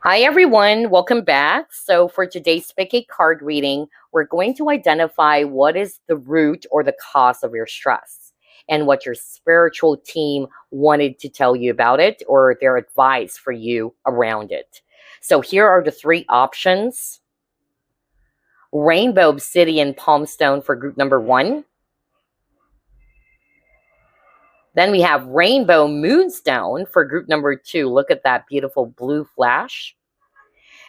Hi, everyone. Welcome back. So, for today's Pick a Card reading, we're going to identify what is the root or the cause of your stress and what your spiritual team wanted to tell you about it or their advice for you around it. So, here are the three options: Rainbow Obsidian Palmstone for group number one. Then we have Rainbow Moonstone for group number two. Look at that beautiful blue flash.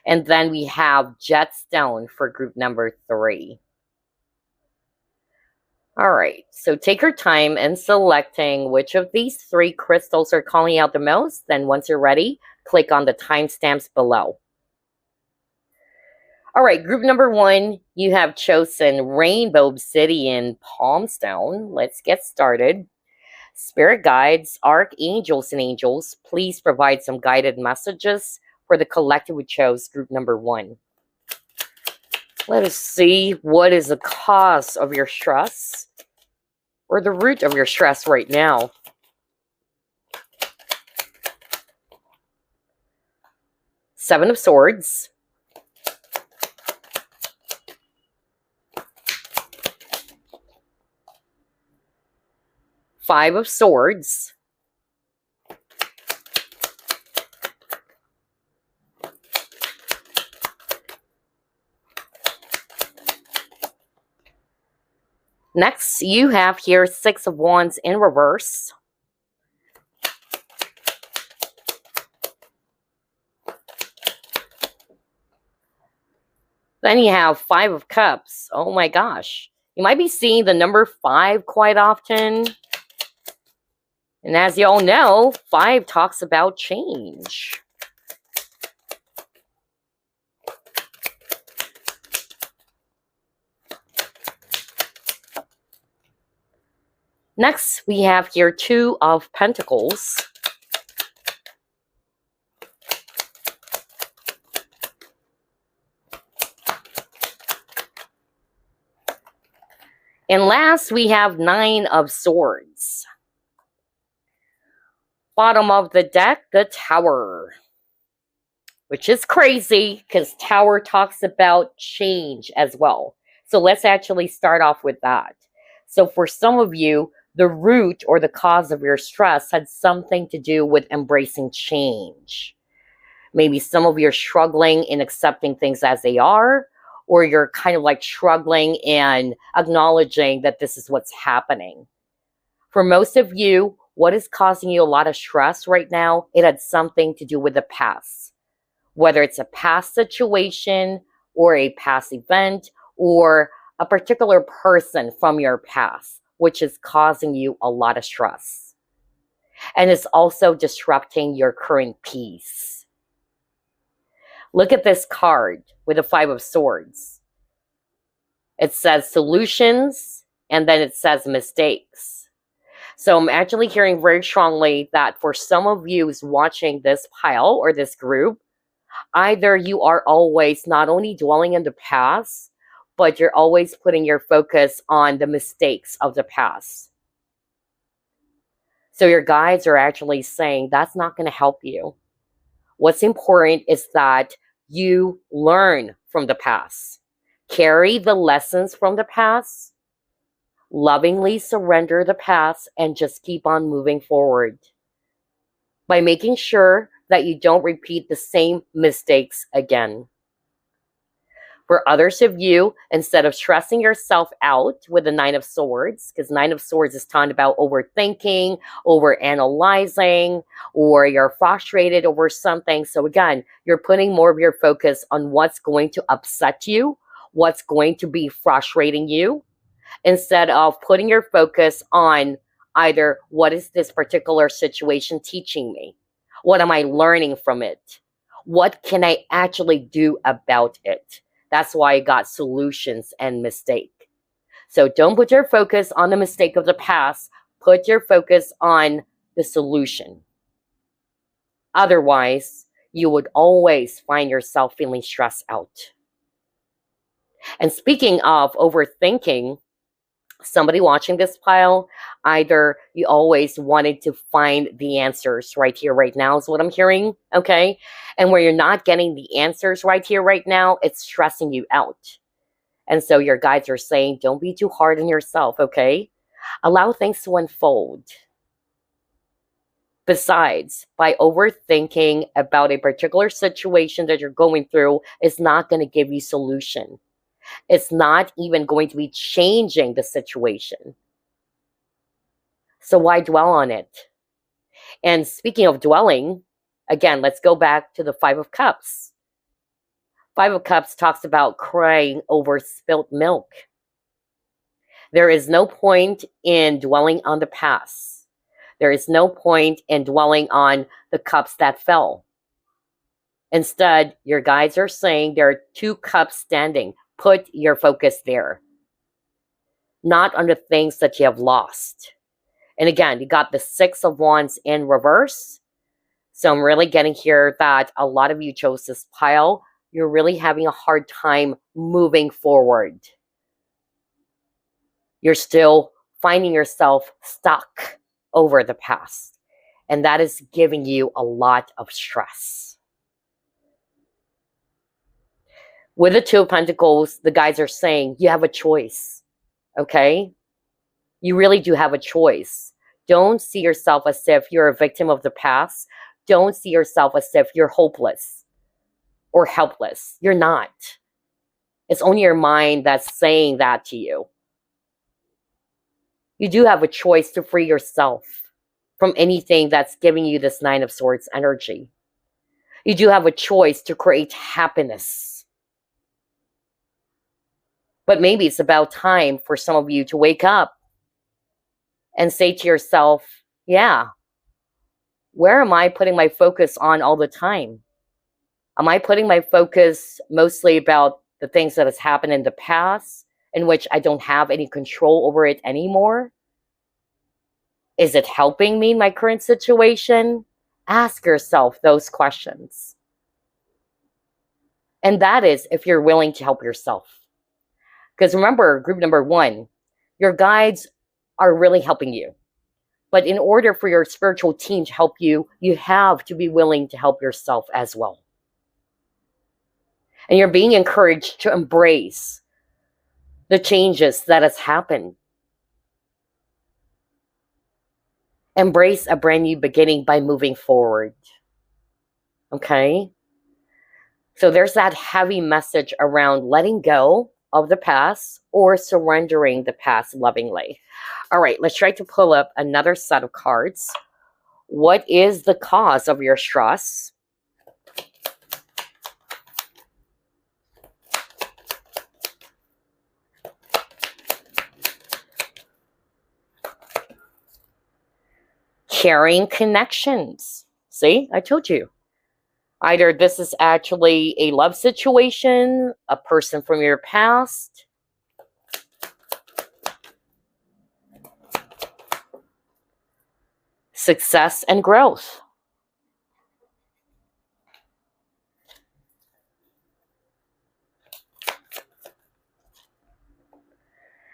And then we have Jetstone for group number three. All right, so take your time in selecting which of these three crystals are calling out the most. Then once you're ready, click on the timestamps below. All right, group number one, you have chosen Rainbow Obsidian Palmstone. Let's get started. Spirit guides, archangels, and angels, please provide some guided messages for the collective who chose group number one. Let us see what is the cause of your stress or the root of your stress right now. Seven of Swords. Five of Swords. Next, you have here Six of Wands in reverse. Then you have Five of Cups. Oh my gosh. You might be seeing the number 5 quite often. And as you all know, 5 talks about change. Next, we have here Two of Pentacles. And last, we have Nine of Swords. Bottom of the deck, the Tower. Which is crazy because Tower talks about change as well. So let's actually start off with that. So for some of you, the root or the cause of your stress had something to do with embracing change. Maybe some of you are struggling in accepting things as they are, or you're kind of like struggling and acknowledging that this is what's happening. For most of you, what is causing you a lot of stress right now, it had something to do with the past. Whether it's a past situation or a past event or a particular person from your past, which is causing you a lot of stress. And it's also disrupting your current peace. Look at this card with the Five of Swords. It says solutions, and then it says mistakes. So I'm actually hearing very strongly that for some of you who's watching this pile or this group, either you are always not only dwelling in the past, but you're always putting your focus on the mistakes of the past. So your guides are actually saying that's not going to help you. What's important is that you learn from the past. Carry the lessons from the past. Lovingly surrender the past and just keep on moving forward. By making sure that you don't repeat the same mistakes again. For others of you, instead of stressing yourself out with the Nine of Swords, because Nine of Swords is talking about overthinking, overanalyzing, or you're frustrated over something. So again, you're putting more of your focus on what's going to upset you, what's going to be frustrating you, instead of putting your focus on either what is this particular situation teaching me? What am I learning from it? What can I actually do about it? That's why I got solutions and mistake. So don't put your focus on the mistake of the past. Put your focus on the solution. Otherwise, you would always find yourself feeling stressed out. And speaking of overthinking, Somebody watching this pile, either you always wanted to find the answers right here, right now is what I'm hearing, okay? And where you're not getting the answers right here, right now, it's stressing you out. And so your guides are saying, don't be too hard on yourself, okay? Allow things to unfold. Besides, by overthinking about a particular situation that you're going through is not going to give you solution. It's not even going to be changing the situation. So why dwell on it? And speaking of dwelling, again, let's go back to the Five of Cups. Five of Cups talks about crying over spilt milk. There is no point in dwelling on the past. There is no point in dwelling on the cups that fell. Instead, your guides are saying there are two cups standing. Put your focus there, not on the things that you have lost. And again, you got the Six of Wands in reverse. So I'm really getting here that a lot of you chose this pile. You're really having a hard time moving forward. You're still finding yourself stuck over the past. And that is giving you a lot of stress. With the Two of Pentacles, the guys are saying you have a choice, okay? You really do have a choice. Don't see yourself as if you're a victim of the past. Don't see yourself as if you're hopeless or helpless. You're not. It's only your mind that's saying that to you. You do have a choice to free yourself from anything that's giving you this Nine of Swords energy. You do have a choice to create happiness. But maybe it's about time for some of you to wake up and say to yourself, yeah, where am I putting my focus on all the time? Am I putting my focus mostly about the things that has happened in the past in which I don't have any control over it anymore? Is it helping me in my current situation? Ask yourself those questions. And that is if you're willing to help yourself. Because remember, group number one, your guides are really helping you. But in order for your spiritual team to help you, you have to be willing to help yourself as well. And you're being encouraged to embrace the changes that has happened. Embrace a brand new beginning by moving forward. Okay? So there's that heavy message around letting go of the past or surrendering the past lovingly. All right, let's try to pull up another set of cards. What is the cause of your stress? Carrying connections. See, I told you. Either this is actually a love situation, a person from your past. Success and growth.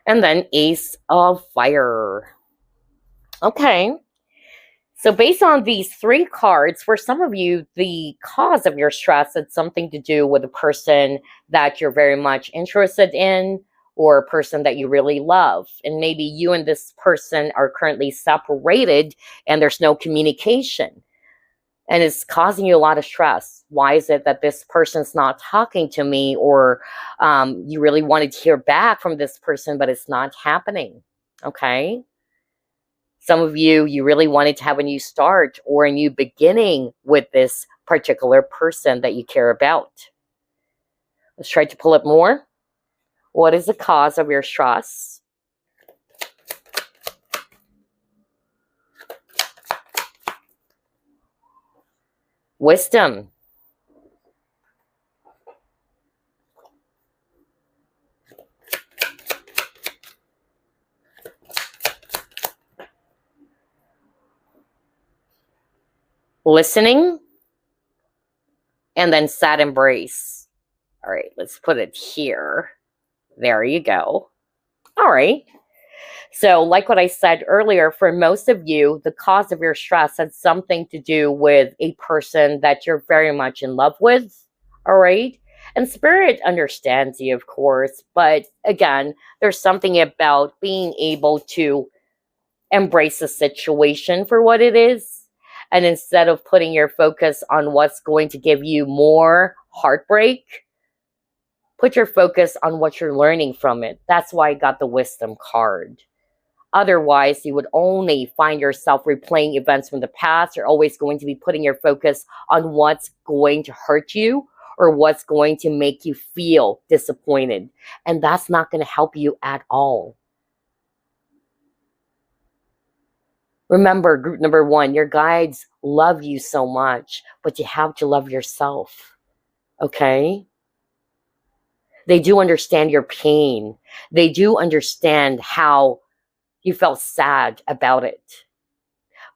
And then Ace of Fire. Okay. So based on these three cards, for some of you, the cause of your stress had something to do with a person that you're very much interested in or a person that you really love. And maybe you and this person are currently separated and there's no communication. And it's causing you a lot of stress. Why is it that this person's not talking to me? Or you really wanted to hear back from this person, but it's not happening. Okay? Some of you, you really wanted to have a new start or a new beginning with this particular person that you care about. Let's try to pull up more. What is the cause of your stress? Wisdom. Listening. And then sad embrace. All right, let's put it here. There you go. All right. So, like what I said earlier, for most of you, the cause of your stress had something to do with a person that you're very much in love with. All right. And spirit understands you, of course. But again, there's something about being able to embrace the situation for what it is. And instead of putting your focus on what's going to give you more heartbreak, put your focus on what you're learning from it. That's why I got the wisdom card. Otherwise, you would only find yourself replaying events from the past. You're always going to be putting your focus on what's going to hurt you or what's going to make you feel disappointed. And that's not going to help you at all. Remember, group number 1, your guides love you so much, but you have to love yourself. Okay? They do understand your pain. They do understand how you felt sad about it.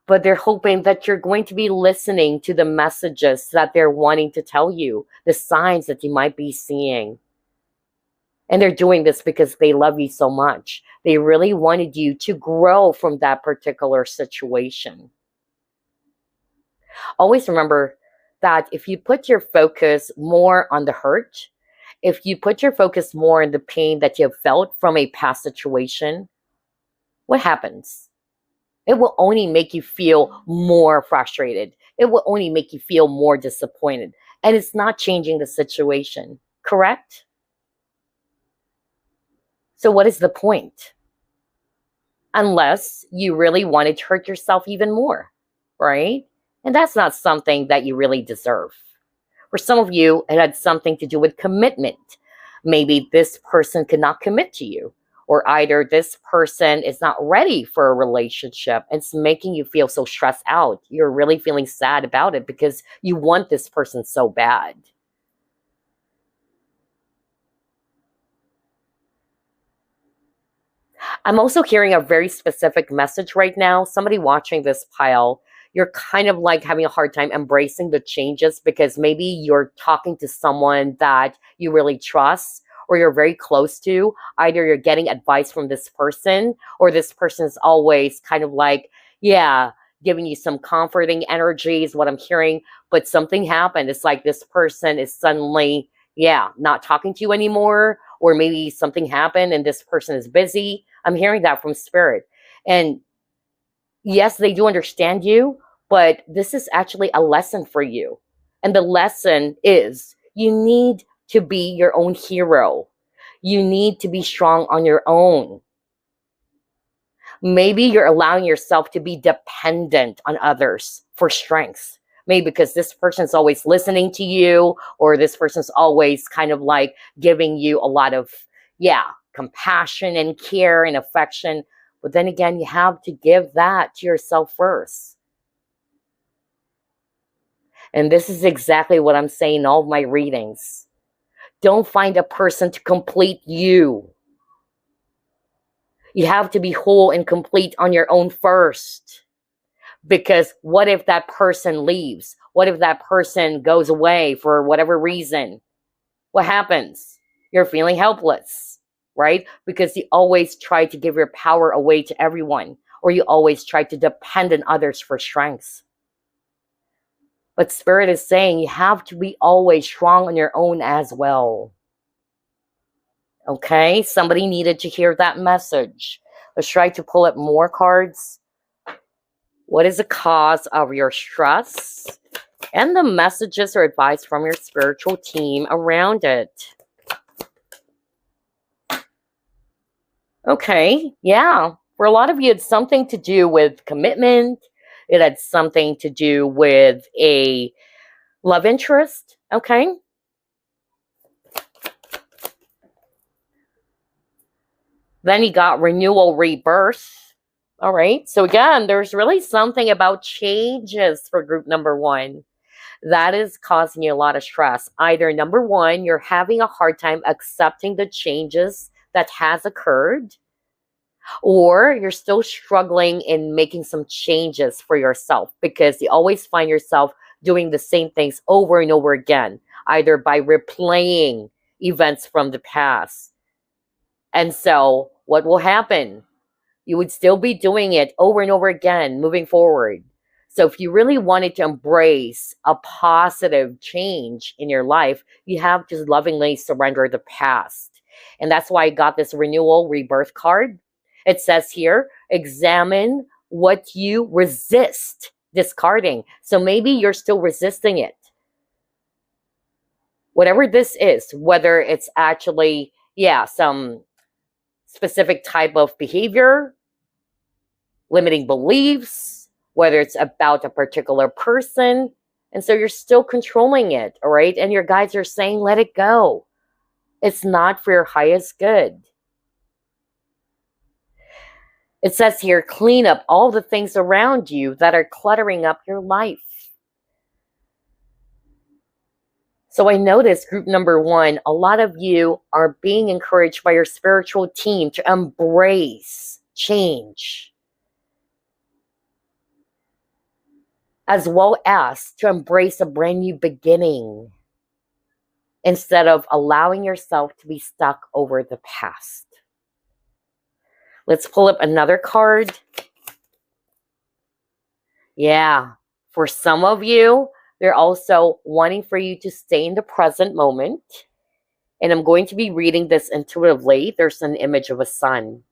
But they're hoping that you're going to be listening to the messages that they're wanting to tell you, the signs that you might be seeing. And they're doing this because they love you so much. They really wanted you to grow from that particular situation. Always remember that if you put your focus more on the hurt, if you put your focus more on the pain that you have felt from a past situation, what happens? It will only make you feel more frustrated. It will only make you feel more disappointed. And it's not changing the situation, correct? So what is the point? Unless you really wanted to hurt yourself even more, right? And that's not something that you really deserve. For some of you, it had something to do with commitment. Maybe this person could not commit to you, or either this person is not ready for a relationship. It's making you feel so stressed out. You're really feeling sad about it because you want this person so bad. I'm also hearing a very specific message right now. Somebody watching this pile, you're kind of like having a hard time embracing the changes because maybe you're talking to someone that you really trust or you're very close to. Either you're getting advice from this person or this person is always kind of like, yeah, giving you some comforting energy is what I'm hearing. But something happened. It's like this person is suddenly, yeah, not talking to you anymore. Or maybe something happened and this person is busy. I'm hearing that from spirit. And yes, they do understand you, but this is actually a lesson for you. And the lesson is you need to be your own hero. You need to be strong on your own. Maybe you're allowing yourself to be dependent on others for strength. Maybe because this person's always listening to you, or this person's always kind of like giving you a lot of, yeah, compassion and care and affection. But then again, you have to give that to yourself first. And this is exactly what I'm saying in all of my readings. Don't find a person to complete you. You have to be whole and complete on your own first. Because what if that person leaves? What if that person goes away for whatever reason? What happens? You're feeling helpless, right? Because you always try to give your power away to everyone, or you always try to depend on others for strength. But Spirit is saying you have to be always strong on your own as well. Okay? Somebody needed to hear that message. Let's try to pull up more cards. What is the cause of your stress? And the messages or advice from your spiritual team around it. Okay, yeah. For a lot of you, it's something to do with commitment. It had something to do with a love interest. Okay. Then you got renewal, rebirth. All right. So again, there's really something about changes for group number 1 that is causing you a lot of stress. Either number 1, you're having a hard time accepting the changes that has occurred, or you're still struggling in making some changes for yourself because you always find yourself doing the same things over and over again, either by replaying events from the past. And so what will happen? You would still be doing it over and over again, moving forward. So if you really wanted to embrace a positive change in your life, you have to lovingly surrender the past. And that's why I got this renewal rebirth card. It says here, examine what you resist discarding. So maybe you're still resisting it. Whatever this is, whether it's actually, some specific type of behavior, limiting beliefs, whether it's about a particular person. And so you're still controlling it, all right? And your guides are saying, let it go. It's not for your highest good. It says here, clean up all the things around you that are cluttering up your life. So I noticed group number 1, a lot of you are being encouraged by your spiritual team to embrace change, as well as to embrace a brand new beginning instead of allowing yourself to be stuck over the past. Let's pull up another card. Yeah, for some of you, they're also wanting for you to stay in the present moment. And I'm going to be reading this intuitively. There's an image of a sun.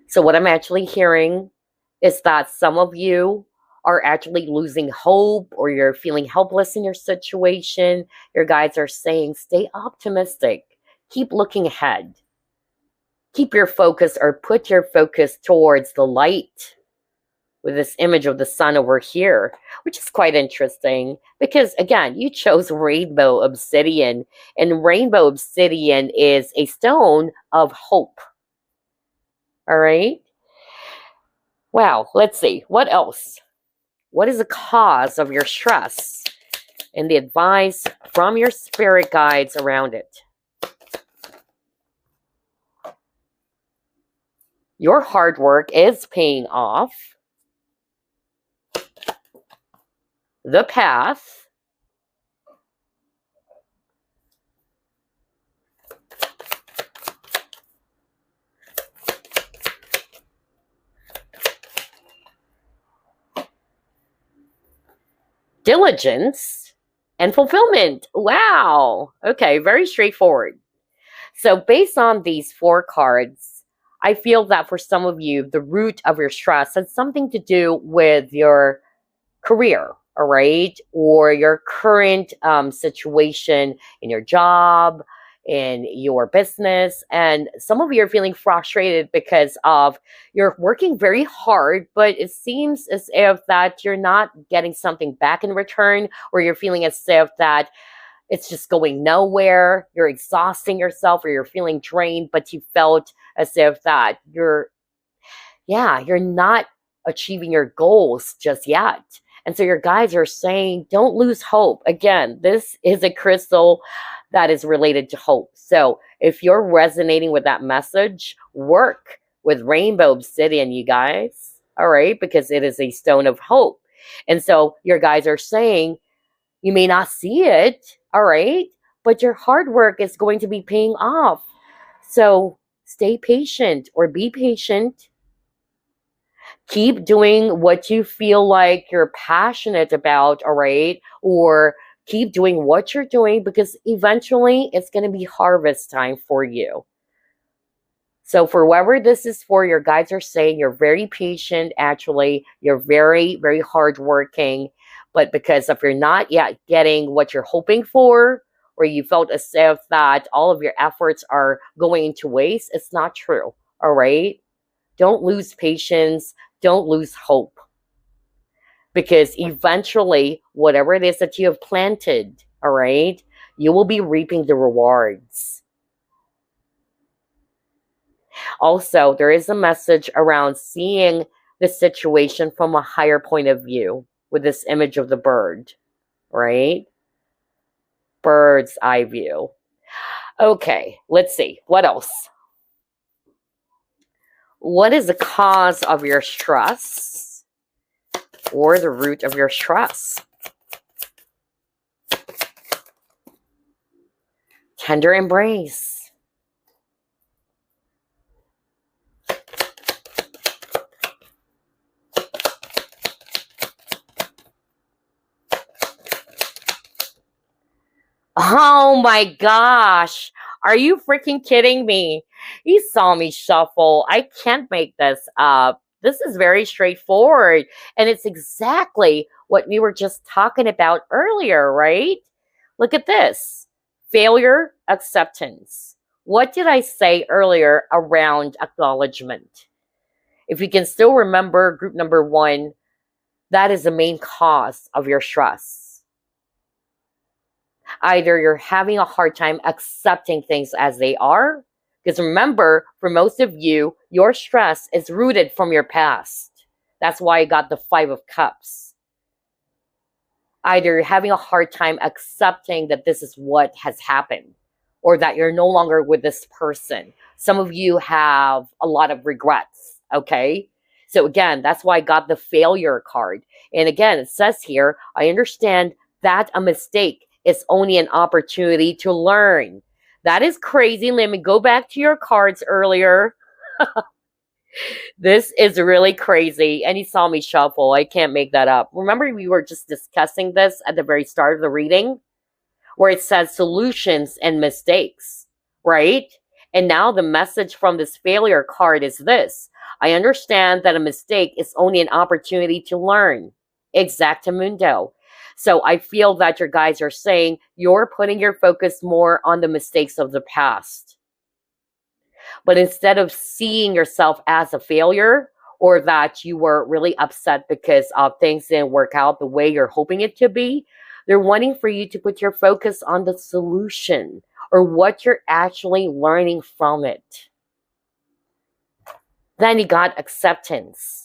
So what I'm actually hearing is that some of you are actually losing hope, or you're feeling helpless in your situation. Your guides are saying, stay optimistic. Keep looking ahead. Keep your focus, or put your focus towards the light, with this image of the sun over here, which is quite interesting because, again, you chose rainbow obsidian, and rainbow obsidian is a stone of hope. All right? Wow, let's see. What else? What is the cause of your stress and the advice from your spirit guides around it? Your hard work is paying off. The path. Diligence and fulfillment. Wow. Okay, very straightforward. So based on these 4 cards, I feel that for some of you, the root of your stress has something to do with your career, all right? Or your current situation in your job, in your business. And some of you are feeling frustrated because of you're working very hard, but it seems as if that you're not getting something back in return, or you're feeling as if that it's just going nowhere. You're exhausting yourself, or you're feeling drained, but you felt as if that you're not achieving your goals just yet. And so your guides are saying, don't lose hope. Again, this is a crystal that is related to hope. So if you're resonating with that message, work with rainbow obsidian, you guys. All right, because it is a stone of hope. And so your guides are saying, you may not see it, all right, but your hard work is going to be paying off. So stay patient, or be patient. Keep doing what you feel like you're passionate about, all right? Or keep doing what you're doing, because eventually it's going to be harvest time for you. So for whoever this is for, your guides are saying you're very patient, actually. You're very, very hardworking. But because if you're not yet getting what you're hoping for, or you felt as if that all of your efforts are going into waste, it's not true, all right? Don't lose patience. Don't lose hope. Because eventually, whatever it is that you have planted, all right, you will be reaping the rewards. Also, there is a message around seeing the situation from a higher point of view with this image of the bird, right? Bird's eye view. Okay, let's see. What else? What is the cause of your stress, or the root of your stress? Tender embrace. Oh my gosh. Are you freaking kidding me? You saw me shuffle. I can't make this up. This is very straightforward. And it's exactly what we were just talking about earlier, right? Look at this failure, acceptance. What did I say earlier around acknowledgement? If you can still remember group number one, that is the main cause of your stress. Either you're having a hard time accepting things as they are, because remember, for most of you, your stress is rooted from your past. That's why I got the Five of Cups. Either you're having a hard time accepting that this is what has happened, or that you're no longer with this person. Some of you have a lot of regrets, okay? So again, that's why I got the failure card. And again, it says here, I understand that a mistake is only an opportunity to learn. That is crazy. Let me go back to your cards earlier. This is really crazy. And you saw me shuffle. I can't make that up. Remember, we were just discussing this at the very start of the reading, where it says solutions and mistakes, right? And now the message from this failure card is this. I understand that a mistake is only an opportunity to learn. Exactamundo. So I feel that your guys are saying you're putting your focus more on the mistakes of the past. But instead of seeing yourself as a failure, or that you were really upset because things didn't work out the way you're hoping it to be, they're wanting for you to put your focus on the solution, or what you're actually learning from it. Then you got acceptance.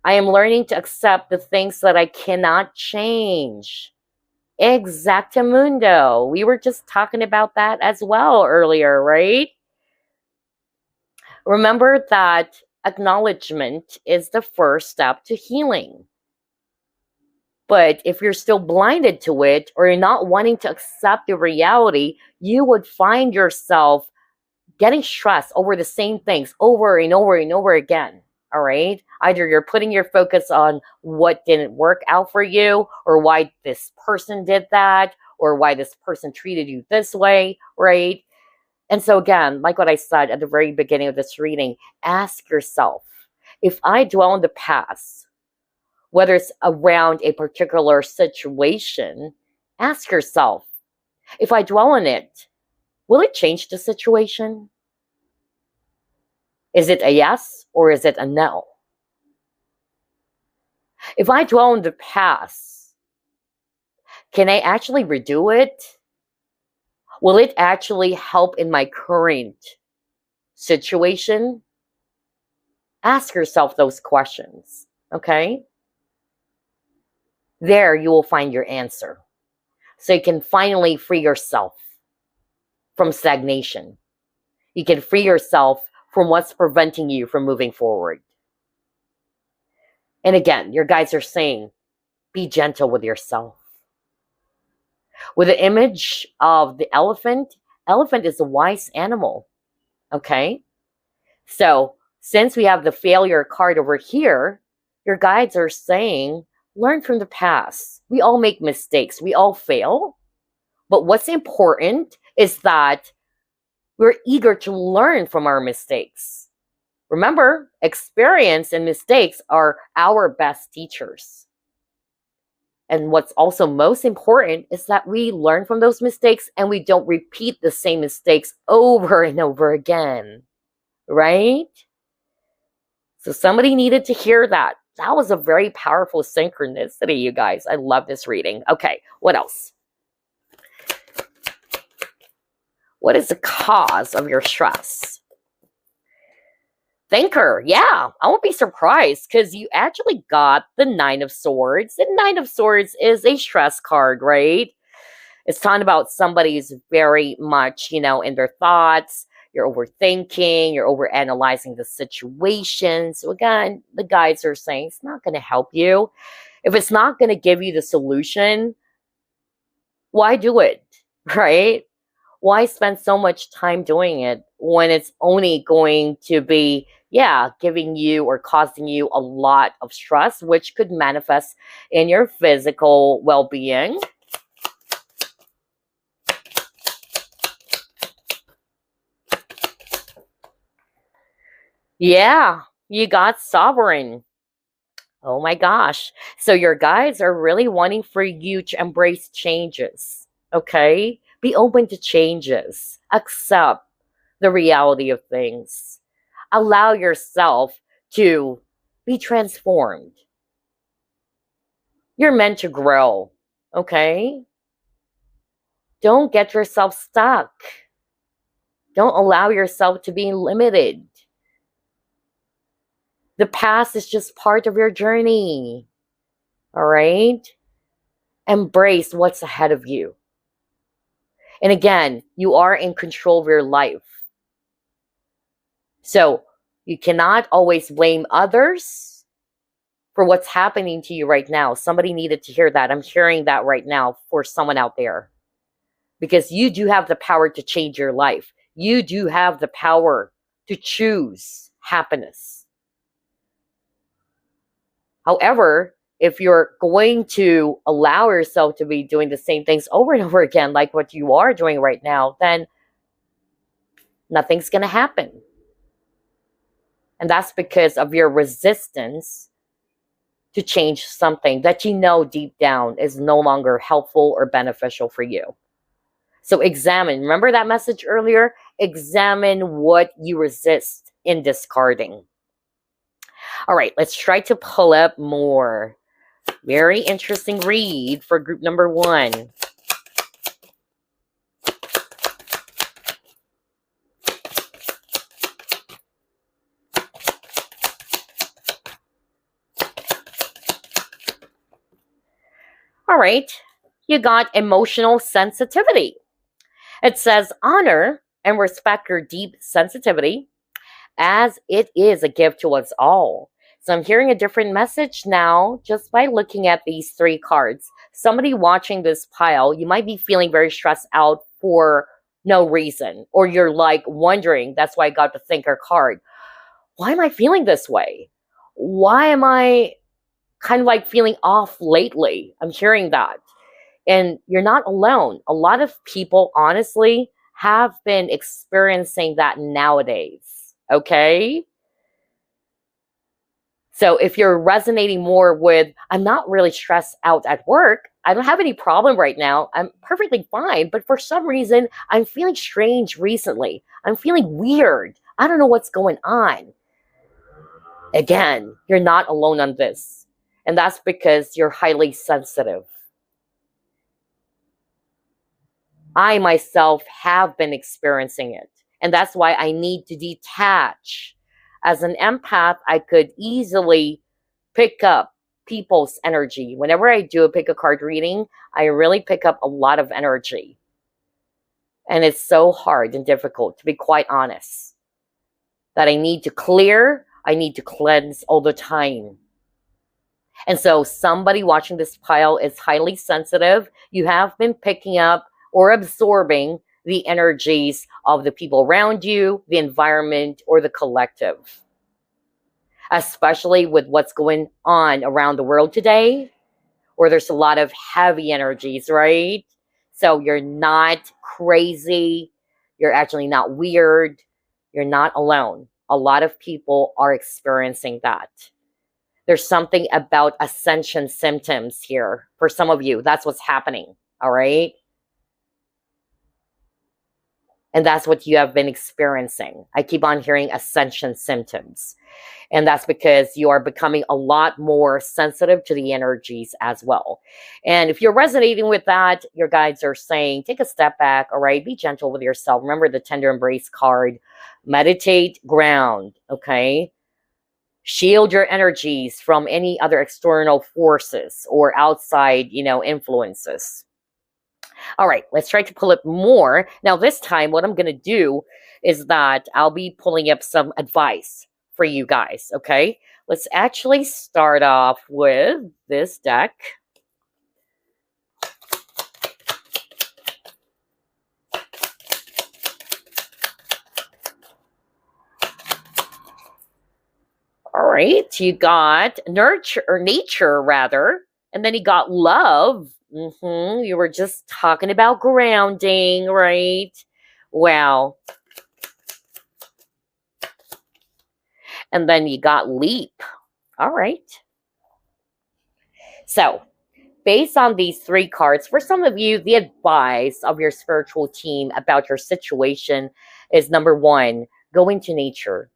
I am learning to accept the things that I cannot change. Exactamundo. We were just talking about that as well earlier, right? Remember that acknowledgement is the first step to healing. But if you're still blinded to it, or you're not wanting to accept the reality, you would find yourself getting stressed over the same things over and over and over again. All right. Either you're putting your focus on what didn't work out for you, or why this person did that, or why this person treated you this way. Right. And so again, like what I said at the very beginning of this reading, ask yourself, if I dwell on the past, whether it's around a particular situation, ask yourself, if I dwell on it, will it change the situation? Is it a yes, or is it a no? If I dwell on the past, can I actually redo it? Will it actually help in my current situation? Ask yourself those questions, okay? There you will find your answer. So you can finally free yourself from stagnation. You can free yourself from what's preventing you from moving forward. And again, your guides are saying, be gentle with yourself. With the image of the elephant, elephant is a wise animal, okay? So since we have the failure card over here, your guides are saying, learn from the past. We all make mistakes. We all fail. But what's important is that we're eager to learn from our mistakes. Remember, experience and mistakes are our best teachers. And what's also most important is that we learn from those mistakes and we don't repeat the same mistakes over and over again. Right? So somebody needed to hear that. That was a very powerful synchronicity, you guys. I love this reading. Okay, what else? What is the cause of your stress? Thinker. Yeah, I won't be surprised because you actually got the Nine of Swords. The Nine of Swords is a stress card, right? It's talking about somebody's very much, in their thoughts. You're overthinking, you're overanalyzing the situation. So again, the guides are saying it's not going to help you. If it's not going to give you the solution, why do it, right? Why spend so much time doing it when it's only going to be, giving you or causing you a lot of stress, which could manifest in your physical well-being? Yeah, you got sovereign. Oh my gosh. So your guides are really wanting for you to embrace changes. Okay? Be open to changes. Accept the reality of things. Allow yourself to be transformed. You're meant to grow. Okay? Don't get yourself stuck. Don't allow yourself to be limited. The past is just part of your journey. All right? Embrace what's ahead of you. And again, you are in control of your life. So you cannot always blame others for what's happening to you right now. Somebody needed to hear that. I'm hearing that right now for someone out there. Because you do have the power to change your life. You do have the power to choose happiness. However, if you're going to allow yourself to be doing the same things over and over again, like what you are doing right now, then nothing's going to happen. And that's because of your resistance to change something that you know deep down is no longer helpful or beneficial for you. So examine. Remember that message earlier? Examine what you resist in discarding. All right, let's try to pull up more. Very interesting read for group number 1. All right, you got emotional sensitivity. It says honor and respect your deep sensitivity as it is a gift to us all. So I'm hearing a different message now just by looking at these 3 cards. Somebody watching this pile, you might be feeling very stressed out for no reason, or you're like wondering, that's why I got the thinker card. Why am I feeling this way? Why am I kind of like feeling off lately? I'm hearing that. And you're not alone. A lot of people, honestly, have been experiencing that nowadays. Okay? So if you're resonating more with, I'm not really stressed out at work, I don't have any problem right now, I'm perfectly fine, but for some reason, I'm feeling strange recently. I'm feeling weird. I don't know what's going on. Again, you're not alone on this. And that's because you're highly sensitive. I myself have been experiencing it. And that's why I need to detach. As an empath, I could easily pick up people's energy. Whenever I do a pick a card reading, I really pick up a lot of energy. And it's so hard and difficult, to be quite honest, that I need to clear, I need to cleanse all the time. And so somebody watching this pile is highly sensitive. You have been picking up or absorbing the energies of the people around you, the environment, or the collective. Especially with what's going on around the world today, where there's a lot of heavy energies, right? So you're not crazy. You're actually not weird. You're not alone. A lot of people are experiencing that. There's something about ascension symptoms here. For some of you, that's what's happening, all right? And that's what you have been experiencing. I keep on hearing ascension symptoms. And that's because you are becoming a lot more sensitive to the energies as well. And if you're resonating with that, your guides are saying, take a step back, all right? Be gentle with yourself. Remember the tender embrace card. Meditate, ground, okay? Shield your energies from any other external forces or outside, influences. All right, let's try to pull up more. Now, this time, what I'm going to do is that I'll be pulling up some advice for you guys, okay? Let's actually start off with this deck. All right, you got nurture, or nature rather, and then you got love. You were just talking about grounding, right? Wow. And then you got leap. All right. So, based on these three cards, for some of you, the advice of your spiritual team about your situation is number one, go into nature.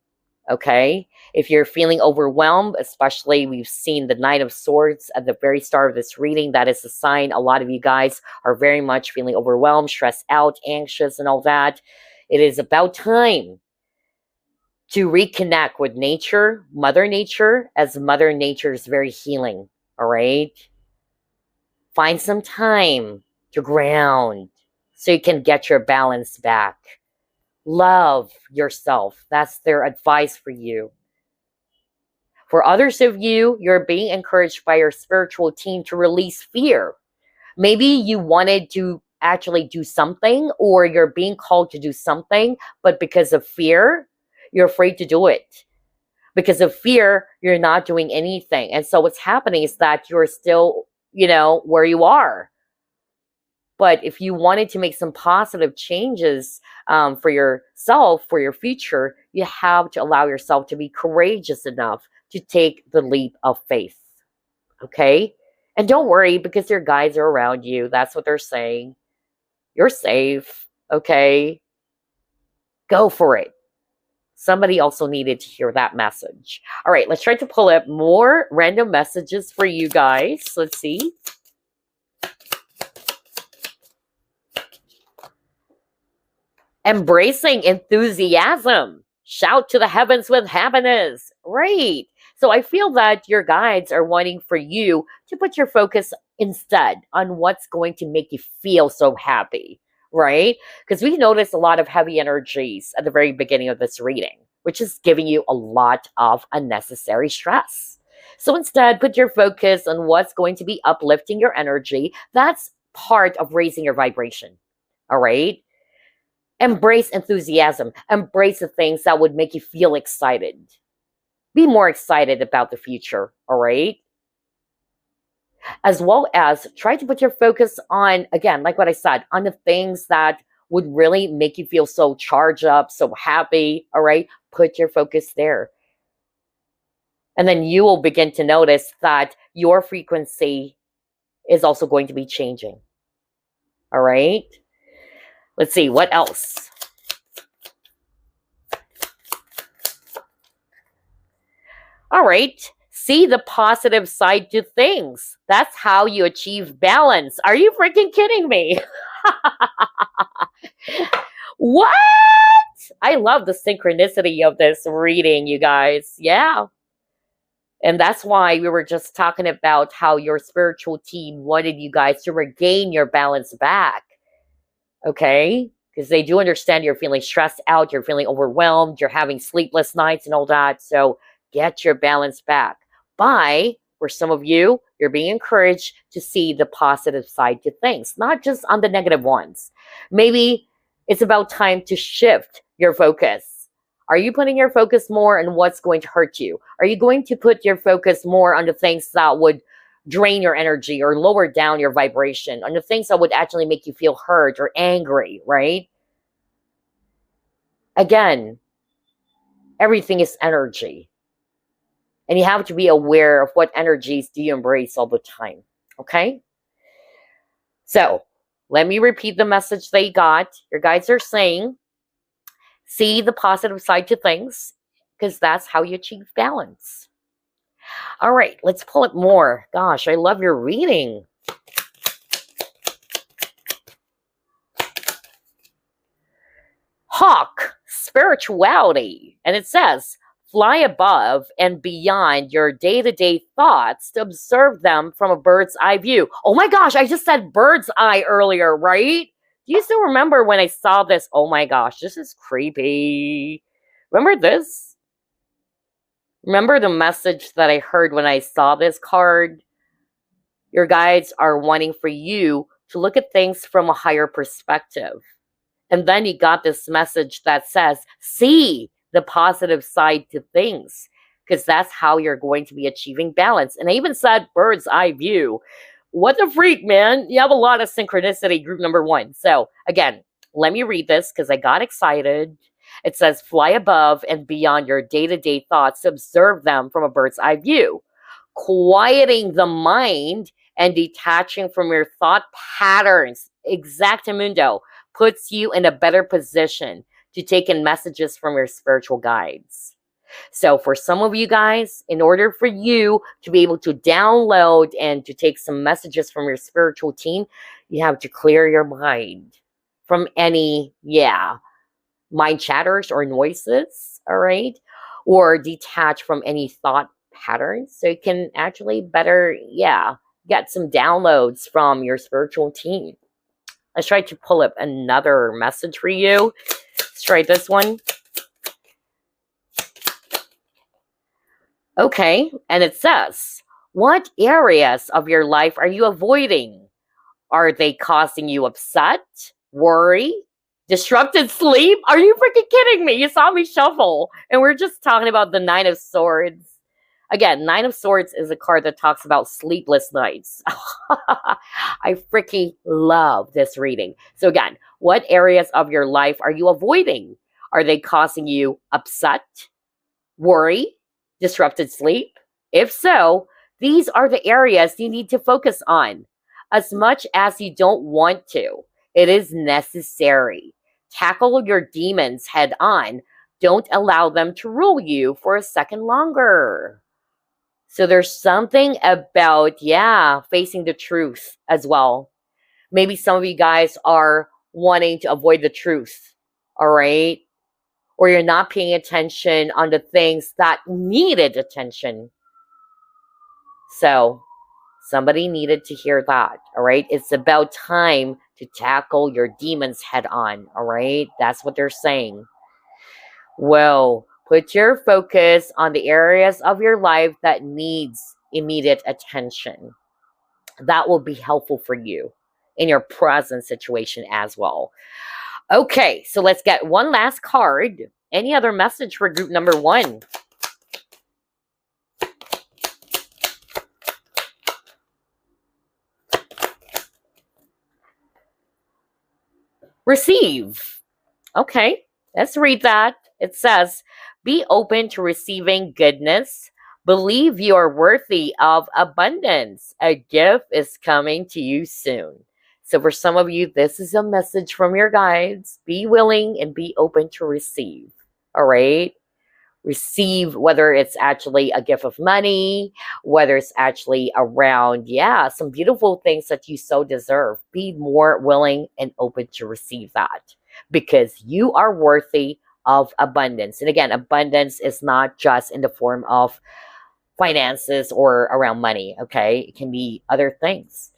Okay. If you're feeling overwhelmed, especially we've seen the Knight of Swords at the very start of this reading, that is a sign a lot of you guys are very much feeling overwhelmed, stressed out, anxious, and all that. It is about time to reconnect with nature, Mother Nature, as Mother Nature is very healing. All right. Find some time to ground so you can get your balance back. Love yourself. That's their advice for you. For others of you, you're being encouraged by your spiritual team to release fear. Maybe you wanted to actually do something, or you're being called to do something, but because of fear, you're afraid to do it. Because of fear, you're not doing anything. And so what's happening is that you're still, where you are. But if you wanted to make some positive changes for yourself, for your future, you have to allow yourself to be courageous enough to take the leap of faith. Okay? And don't worry, because your guides are around you. That's what they're saying. You're safe. Okay? Go for it. Somebody also needed to hear that message. All right, let's try to pull up more random messages for you guys. Let's see. Embracing enthusiasm. Shout to the heavens with happiness. Right. So I feel that your guides are wanting for you to put your focus instead on what's going to make you feel so happy. Right? Because we noticed a lot of heavy energies at the very beginning of this reading, which is giving you a lot of unnecessary stress. So instead, put your focus on what's going to be uplifting your energy. That's part of raising your vibration. All right? Embrace enthusiasm. Embrace the things that would make you feel excited. Be more excited about the future, all right? As well as try to put your focus on, again, like what I said, on the things that would really make you feel so charged up, so happy, all right? Put your focus there. And then you will begin to notice that your frequency is also going to be changing, all right? Let's see, what else? All right. See the positive side to things. That's how you achieve balance. Are you freaking kidding me? What? I love the synchronicity of this reading, you guys. Yeah. And that's why we were just talking about how your spiritual team wanted you guys to regain your balance back. Okay? Because they do understand you're feeling stressed out, you're feeling overwhelmed, you're having sleepless nights and all that. So get your balance back. For some of you, you're being encouraged to see the positive side to things, not just on the negative ones. Maybe it's about time to shift your focus. Are you putting your focus more on what's going to hurt you? Are you going to put your focus more on the things that would drain your energy or lower down your vibration, on the things that would actually make you feel hurt or angry, right? Again, everything is energy. And you have to be aware of what energies do you embrace all the time, okay? So, let me repeat the message they got. Your guides are saying, see the positive side to things, because that's how you achieve balance. All right, let's pull it more. Gosh, I love your reading. Hawk, spirituality. And it says, fly above and beyond your day-to-day thoughts to observe them from a bird's eye view. Oh my gosh, I just said bird's eye earlier, right? Do you still remember when I saw this? Oh my gosh, this is creepy. Remember this? Remember the message that I heard when I saw this card? Your guides are wanting for you to look at things from a higher perspective. And then you got this message that says, see the positive side to things, because that's how you're going to be achieving balance. And I even said bird's eye view. What the freak, man? You have a lot of synchronicity, group number one. So again, let me read this because I got excited. It says fly above and beyond your day-to-day thoughts to observe them from a bird's eye view. Quieting the mind and detaching from your thought patterns, exactamundo, puts you in a better position to take in messages from your spiritual guides. So for some of you guys, in order for you to be able to download and to take some messages from your spiritual team, you have to clear your mind from any, mind chatters or noises, all right? Or detach from any thought patterns so you can actually better, get some downloads from your spiritual team. Let's try to pull up another message for you. Let's try this one. Okay, and it says, what areas of your life are you avoiding? Are they causing you upset, worry, disrupted sleep? Are you freaking kidding me? You saw me shuffle, and we're just talking about the Nine of Swords. Again, Nine of Swords is a card that talks about sleepless nights. I freaking love this reading. So again, what areas of your life are you avoiding? Are they causing you upset, worry, disrupted sleep? If so, these are the areas you need to focus on. As much as you don't want to, it is necessary. Tackle your demons head on. Don't allow them to rule you for a second longer. So there's something about, facing the truth as well. Maybe some of you guys are wanting to avoid the truth, all right? Or you're not paying attention on the things that needed attention. So somebody needed to hear that, all right? It's about time to tackle your demons head on, all right? That's what they're saying. Well, put your focus on the areas of your life that needs immediate attention. That will be helpful for you in your present situation as well. Okay, so let's get one last card. Any other message for group number 1? Receive. Okay, let's read that. It says, be open to receiving goodness. Believe you are worthy of abundance. A gift is coming to you soon. So for some of you, this is a message from your guides. Be willing and be open to receive. All right? Receive, whether it's actually a gift of money, whether it's actually around, some beautiful things that you so deserve. Be more willing and open to receive that because you are worthy of abundance. And again, abundance is not just in the form of finances or around money, okay? It can be other things.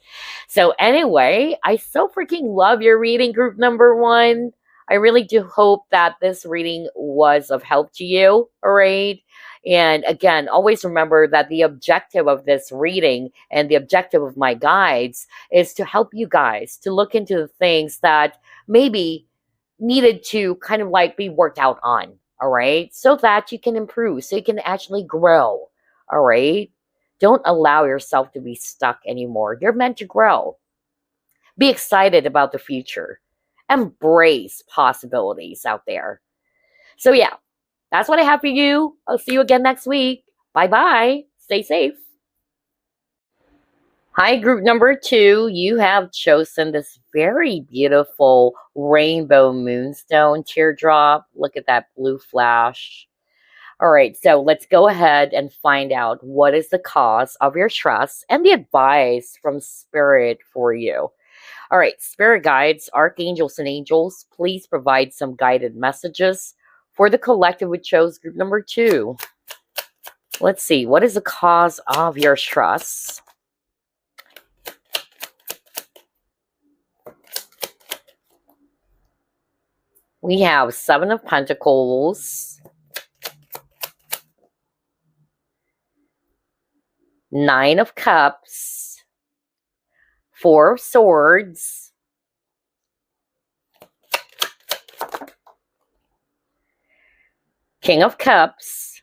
So anyway, I so freaking love your reading, group number 1. I really do hope that this reading was of help to you, all right? And again, always remember that the objective of this reading and the objective of my guides is to help you guys to look into the things that maybe needed to kind of like be worked out on, all right? So that you can improve, so you can actually grow, all right? Don't allow yourself to be stuck anymore. You're meant to grow. Be excited about the future. Embrace possibilities out there. So that's what I have for you. I'll see you again next week. Bye-bye. Stay safe. Hi, group number 2. You have chosen this very beautiful rainbow moonstone teardrop. Look at that blue flash. All right, so let's go ahead and find out what is the cause of your stress and the advice from Spirit for you. All right, Spirit guides, archangels, and angels, please provide some guided messages for the collective which chose group number 2. Let's see, what is the cause of your stress? We have 7 of Pentacles, 9 of Cups, 4 of Swords, King of Cups,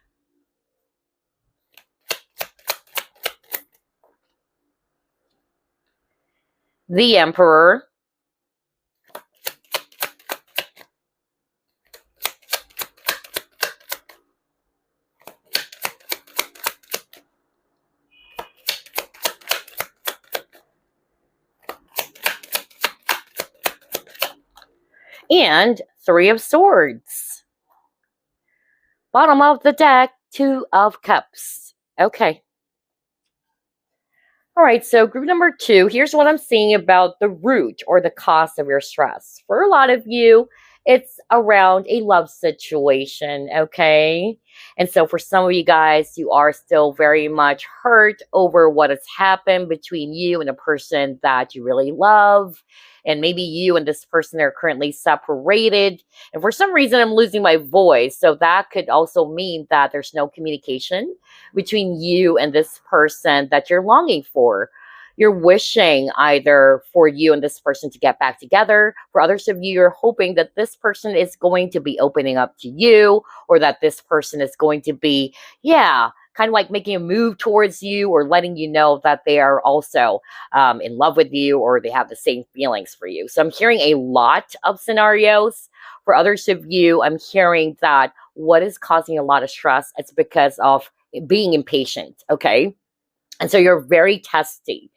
the Emperor, And Three of Swords. Bottom of the deck, Two of Cups. Okay. All right, so group number 2, here's what I'm seeing about the root or the cause of your stress. For a lot of you, it's around a love situation, okay? And so for some of you guys, you are still very much hurt over what has happened between you and a person that you really love. And maybe you and this person are currently separated. And for some reason, I'm losing my voice. So that could also mean that there's no communication between you and this person that you're longing for. You're wishing either for you and this person to get back together. For others of you, you're hoping that this person is going to be opening up to you, or that this person is going to be, kind of like making a move towards you, or letting you know that they are also in love with you, or they have the same feelings for you. So I'm hearing a lot of scenarios. For others of you, I'm hearing that what is causing a lot of stress, it's because of being impatient, okay? And so you're very testy.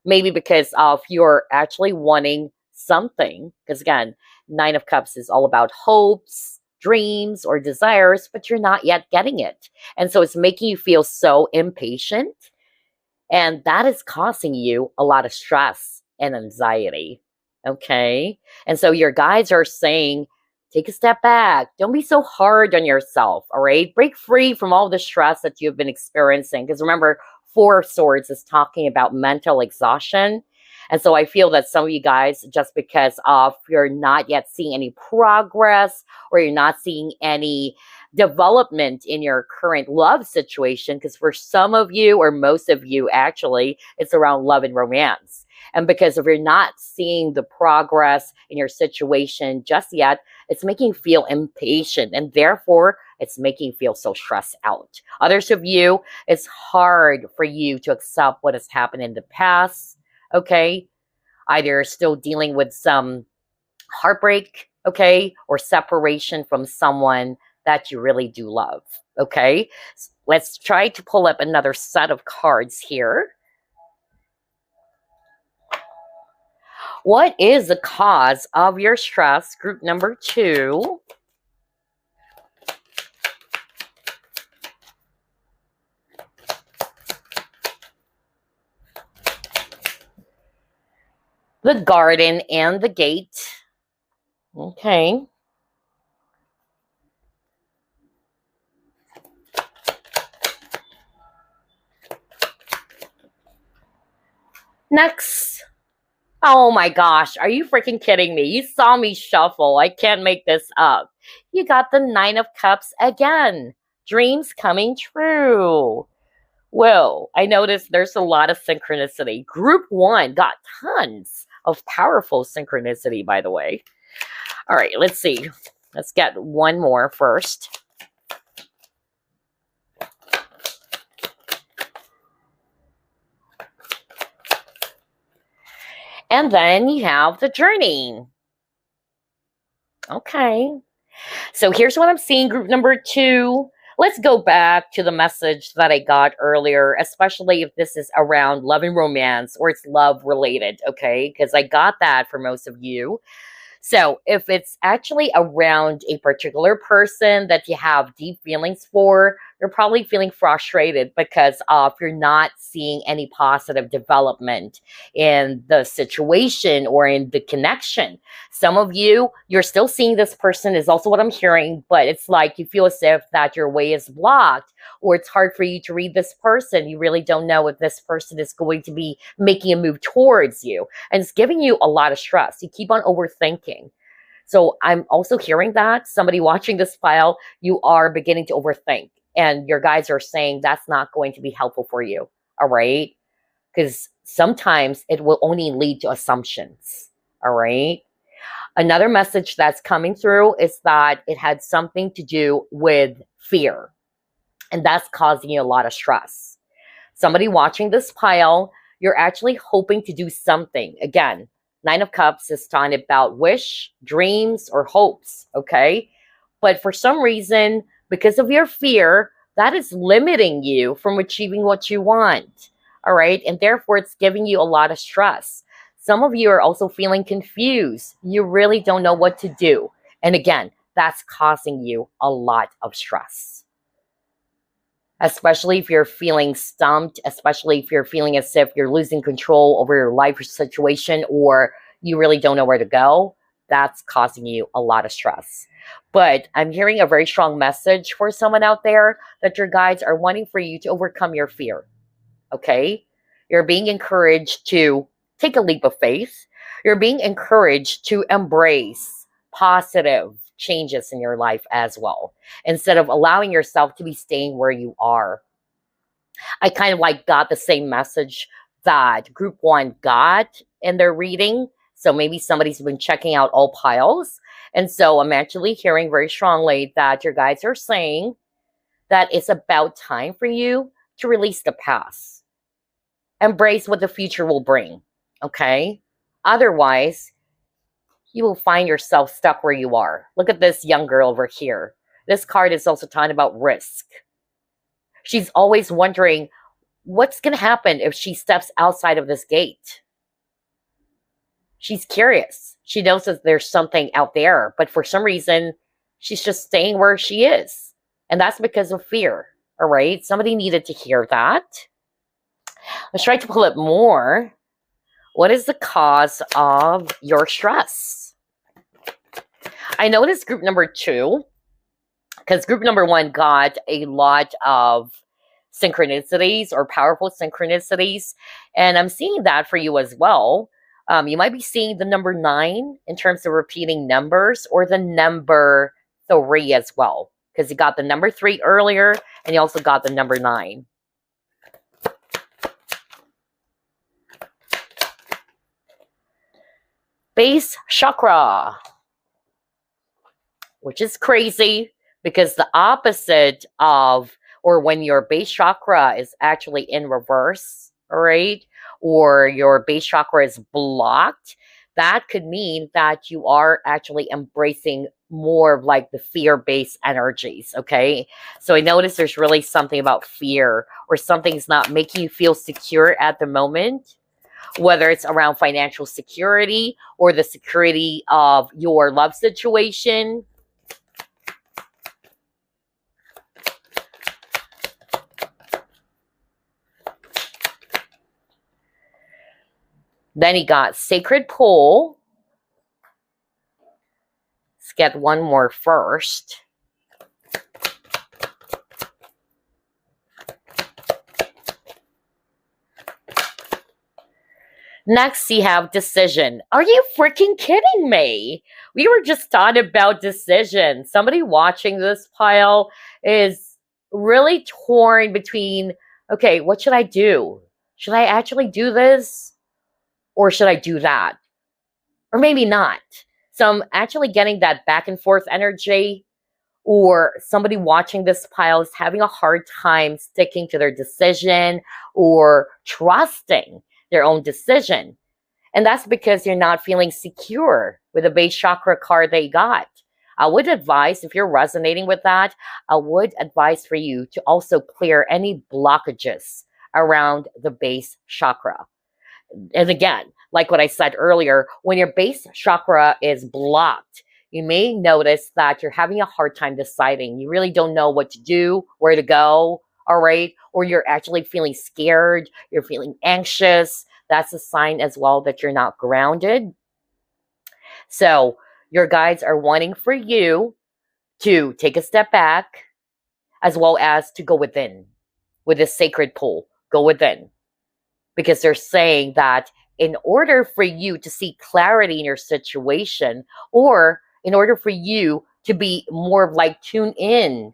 Maybe because of you're actually wanting something. Because again, Nine of Cups is all about hopes, dreams, or desires, but you're not yet getting it. And so it's making you feel so impatient. And that is causing you a lot of stress and anxiety. Okay? And so your guides are saying, take a step back. Don't be so hard on yourself, all right? Break free from all the stress that you've been experiencing. Because remember, Four of Swords is talking about mental exhaustion. And so I feel that some of you guys, just because of you're not yet seeing any progress, or you're not seeing any development in your current love situation, because for some of you, or most of you actually, it's around love and romance. And because if you're not seeing the progress in your situation just yet, it's making you feel impatient, and therefore it's making you feel so stressed out. Others of you, it's hard for you to accept what has happened in the past, okay? Either you're still dealing with some heartbreak, okay, or separation from someone that you really do love, okay? Let's try to pull up another set of cards here. What is the cause of your stress? Group number 2. The Garden and the Gate. Okay. Next. Oh my gosh, are you freaking kidding me? You saw me shuffle. I can't make this up. You got the Nine of Cups again. Dreams coming true. Well, I noticed there's a lot of synchronicity. Group 1 got tons of powerful synchronicity, by the way. All right, let's see. Let's get one more first. And then you have the Journey. Okay. So here's what I'm seeing, group number 2. Let's go back to the message that I got earlier, especially if this is around love and romance, or it's love related, okay? Because I got that for most of you. So if it's actually around a particular person that you have deep feelings for, you're probably feeling frustrated because you're not seeing any positive development in the situation or in the connection. Some of you, you're still seeing this person is also what I'm hearing, but it's like you feel as if that your way is blocked, or it's hard for you to read this person. You really don't know if this person is going to be making a move towards you. And it's giving you a lot of stress. You keep on overthinking. So I'm also hearing that somebody watching this file, you are beginning to overthink. And your guides are saying that's not going to be helpful for you. All right? Because sometimes it will only lead to assumptions. All right? Another message that's coming through is that it had something to do with fear. And that's causing you a lot of stress. Somebody watching this pile, you're actually hoping to do something. Again, Nine of Cups is talking about wish, dreams, or hopes, okay? But for some reason, because of your fear, that is limiting you from achieving what you want, all right? And therefore, it's giving you a lot of stress. Some of you are also feeling confused. You really don't know what to do. And again, that's causing you a lot of stress. Especially if you're feeling stumped, especially if you're feeling as if you're losing control over your life situation, or you really don't know where to go, that's causing you a lot of stress. But I'm hearing a very strong message for someone out there that your guides are wanting for you to overcome your fear. Okay? You're being encouraged to take a leap of faith. You're being encouraged to embrace positive changes in your life as well, instead of allowing yourself to be staying where you are. I kind of like got the same message that group 1 got in their reading. So maybe somebody's been checking out all piles. And so I'm actually hearing very strongly that your guides are saying that it's about time for you to release the past. Embrace what the future will bring. Okay? Otherwise, you will find yourself stuck where you are. Look at this young girl over here. This card is also talking about risk. She's always wondering what's going to happen if she steps outside of this gate. She's curious. She knows that there's something out there, but for some reason, she's just staying where she is. And that's because of fear. All right? Somebody needed to hear that. Let's try to pull it more. What is the cause of your stress? I noticed group number 2, because group number 1 got a lot of synchronicities or powerful synchronicities. And I'm seeing that for you as well. You might be seeing the number 9 in terms of repeating numbers, or the number 3 as well, because you got the number 3 earlier and you also got the number 9. Base chakra, which is crazy because the opposite of, or when your base chakra is actually in reverse, all right, or your base chakra is blocked, that could mean that you are actually embracing more of like the fear-based energies, okay? So I notice there's really something about fear, or something's not making you feel secure at the moment, whether it's around financial security or the security of your love situation. Then he got Sacred Pull. Let's get one more first. Next, you have Decision. Are you freaking kidding me? We were just talking about decision. Somebody watching this pile is really torn between, okay, what should I do? Should I actually do this? Or should I do that? Or maybe not. So I'm actually getting that back and forth energy, or somebody watching this pile is having a hard time sticking to their decision or trusting their own decision. And that's because you're not feeling secure with the base chakra card they got. I would advise, if you're resonating with that, I would advise for you to also clear any blockages around the base chakra. And again, like what I said earlier, when your base chakra is blocked, you may notice that you're having a hard time deciding. You really don't know what to do, where to go, all right? Or you're actually feeling scared, you're feeling anxious. That's a sign as well that you're not grounded. So your guides are wanting for you to take a step back, as well as to go within with this sacred pull. Go within. Because they're saying that in order for you to see clarity in your situation, or in order for you to be more like tuned in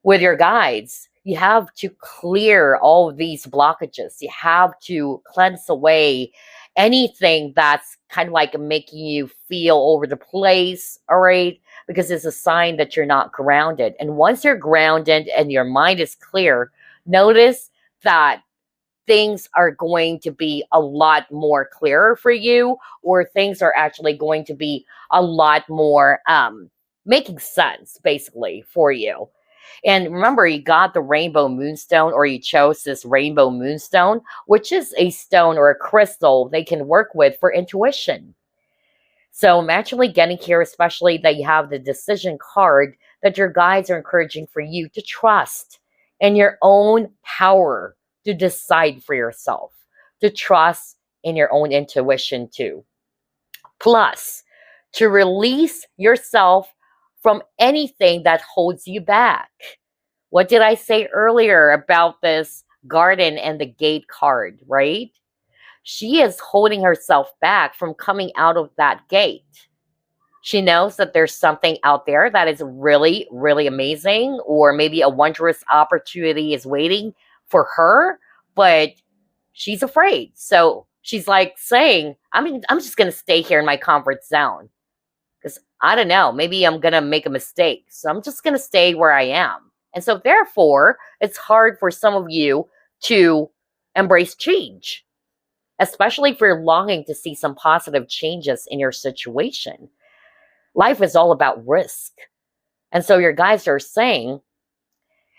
with your guides, you have to clear all of these blockages. You have to cleanse away anything that's kind of like making you feel over the place, all right? Because it's a sign that you're not grounded. And once you're grounded and your mind is clear, notice that things are going to be a lot more clearer for you, or things are actually going to be a lot more making sense, basically, for you. And remember, you got the rainbow moonstone, or you chose this rainbow moonstone, which is a stone or a crystal they can work with for intuition. So I'm actually getting here, especially that you have the decision card, that your guides are encouraging for you to trust in your own power to decide for yourself, to trust in your own intuition too. Plus, to release yourself from anything that holds you back. What did I say earlier about this garden and the gate card, right? She is holding herself back from coming out of that gate. She knows that there's something out there that is really, really amazing, or maybe a wondrous opportunity is waiting for her, but she's afraid. So she's like saying, I'm just going to stay here in my comfort zone because I don't know, maybe I'm going to make a mistake. So I'm just going to stay where I am. And so therefore, it's hard for some of you to embrace change, especially if you're longing to see some positive changes in your situation. Life is all about risk. And so your guides are saying,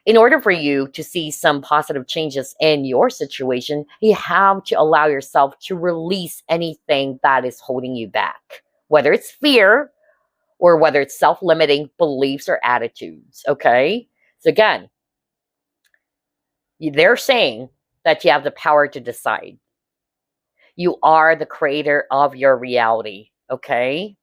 in order for you to see some positive changes in your situation, you have to allow yourself to release anything that is holding you back, whether it's fear or whether it's self-limiting beliefs or attitudes, okay? So again, they're saying that you have the power to decide. You are the creator of your reality, okay?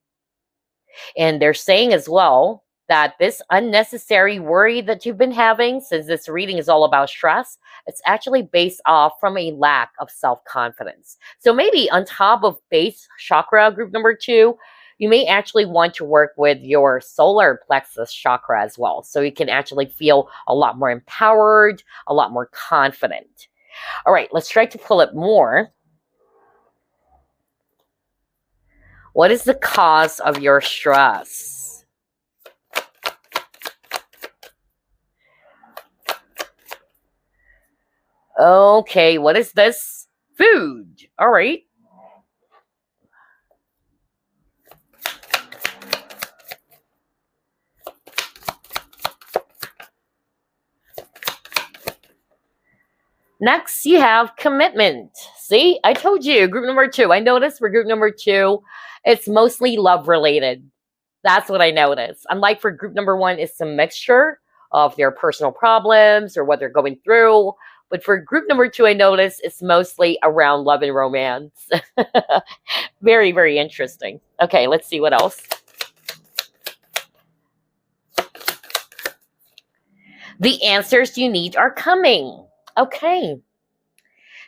And they're saying as well that this unnecessary worry that you've been having, since this reading is all about stress, it's actually based off from a lack of self-confidence. So maybe on top of base chakra, group number 2, you may actually want to work with your solar plexus chakra as well. So you can actually feel a lot more empowered, a lot more confident. All right, let's try to pull it more. What is the cause of your stress? Okay, what is this? Food. All right. Next, you have commitment. See, I told you, group number 2. I noticed for group number 2, it's mostly love related. That's what I noticed. Unlike for group number 1, it's a mixture of their personal problems or what they're going through. But for group number 2, I noticed it's mostly around love and romance. Very, very interesting. Okay, let's see what else. The answers you need are coming. Okay.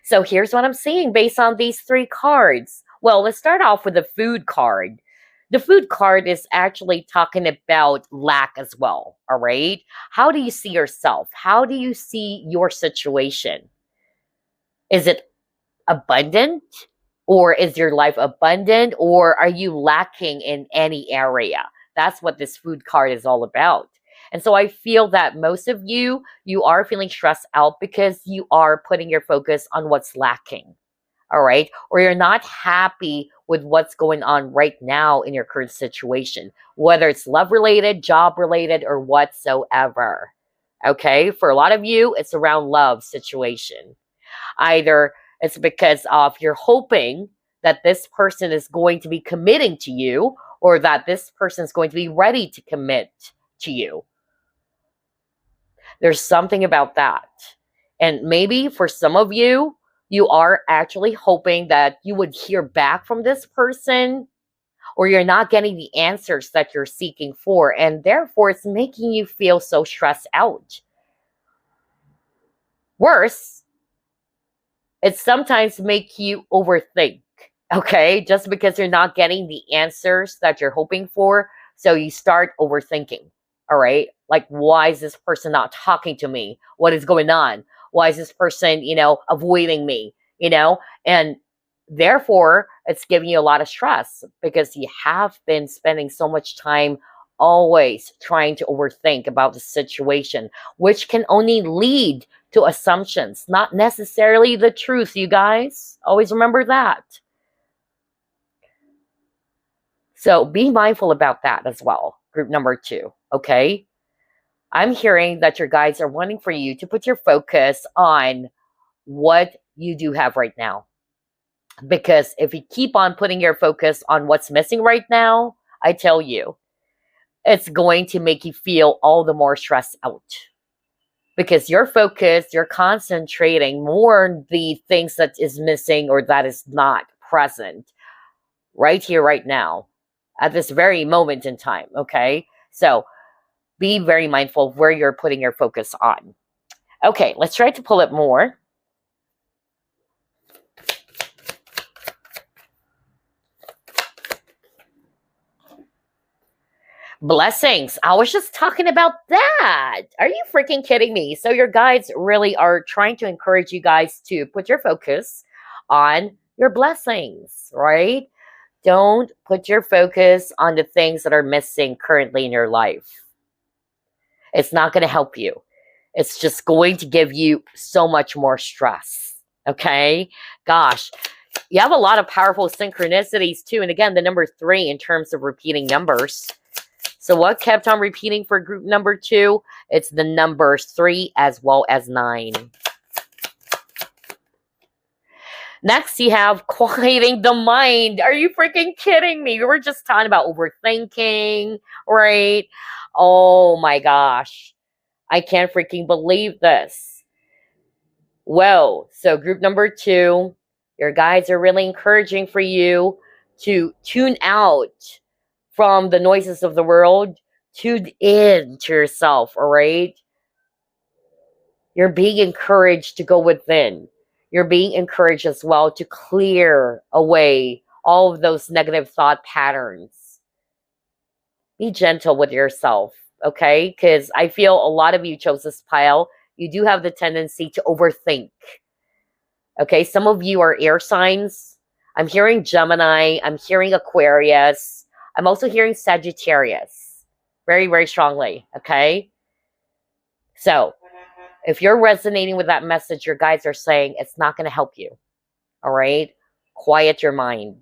So here's what I'm seeing based on these 3 cards. Well, let's start off with the food card. The food card is actually talking about lack as well, all right? How do you see yourself? How do you see your situation? Is it abundant? Or is your life abundant? Or are you lacking in any area? That's what this food card is all about. And so I feel that most of you are feeling stressed out because you are putting your focus on what's lacking, all right? Or you're not happy with what's going on right now in your current situation, whether it's love-related, job-related, or whatsoever, okay? For a lot of you, it's around love situation. Either it's because of you're hoping that this person is going to be committing to you, or that this person is going to be ready to commit to you. There's something about that. And maybe for some of you, you are actually hoping that you would hear back from this person, or you're not getting the answers that you're seeking for. And therefore, it's making you feel so stressed out. Worse, it sometimes makes you overthink, okay? Just because you're not getting the answers that you're hoping for. So you start overthinking. All right. Like, why is this person not talking to me? What is going on? Why is this person, avoiding me, And therefore, it's giving you a lot of stress because you have been spending so much time always trying to overthink about the situation, which can only lead to assumptions, not necessarily the truth, you guys. Always remember that. So be mindful about that as well. Group number 2, okay? I'm hearing that your guides are wanting for you to put your focus on what you do have right now. Because if you keep on putting your focus on what's missing right now, I tell you, it's going to make you feel all the more stressed out. Because you're focused, you're concentrating more on the things that is missing or that is not present right here, right now, at this very moment in time, okay? So be very mindful of where you're putting your focus on. Okay, let's try to pull it more. Blessings. I was just talking about that. Are you freaking kidding me? So your guides really are trying to encourage you guys to put your focus on your blessings, right? Don't put your focus on the things that are missing currently in your life. It's not going to help you. It's just going to give you so much more stress. Okay? Gosh, you have a lot of powerful synchronicities too. And again, the number 3 in terms of repeating numbers. So what kept on repeating for group number 2? It's the numbers 3 as well as 9. Next, you have quieting the mind. Are you freaking kidding me? We were just talking about overthinking, right? Oh my gosh. I can't freaking believe this. Whoa. So group number 2, your guides are really encouraging for you to tune out from the noises of the world, tune in to yourself, all right? You're being encouraged to go within. You're being encouraged as well to clear away all of those negative thought patterns. Be gentle with yourself, okay? Because I feel a lot of you chose this pile. You do have the tendency to overthink. Okay, some of you are air signs. I'm hearing Gemini. I'm hearing Aquarius. I'm also hearing Sagittarius. Very, very strongly, okay? So, if you're resonating with that message, your guides are saying it's not going to help you, all right? Quiet your mind.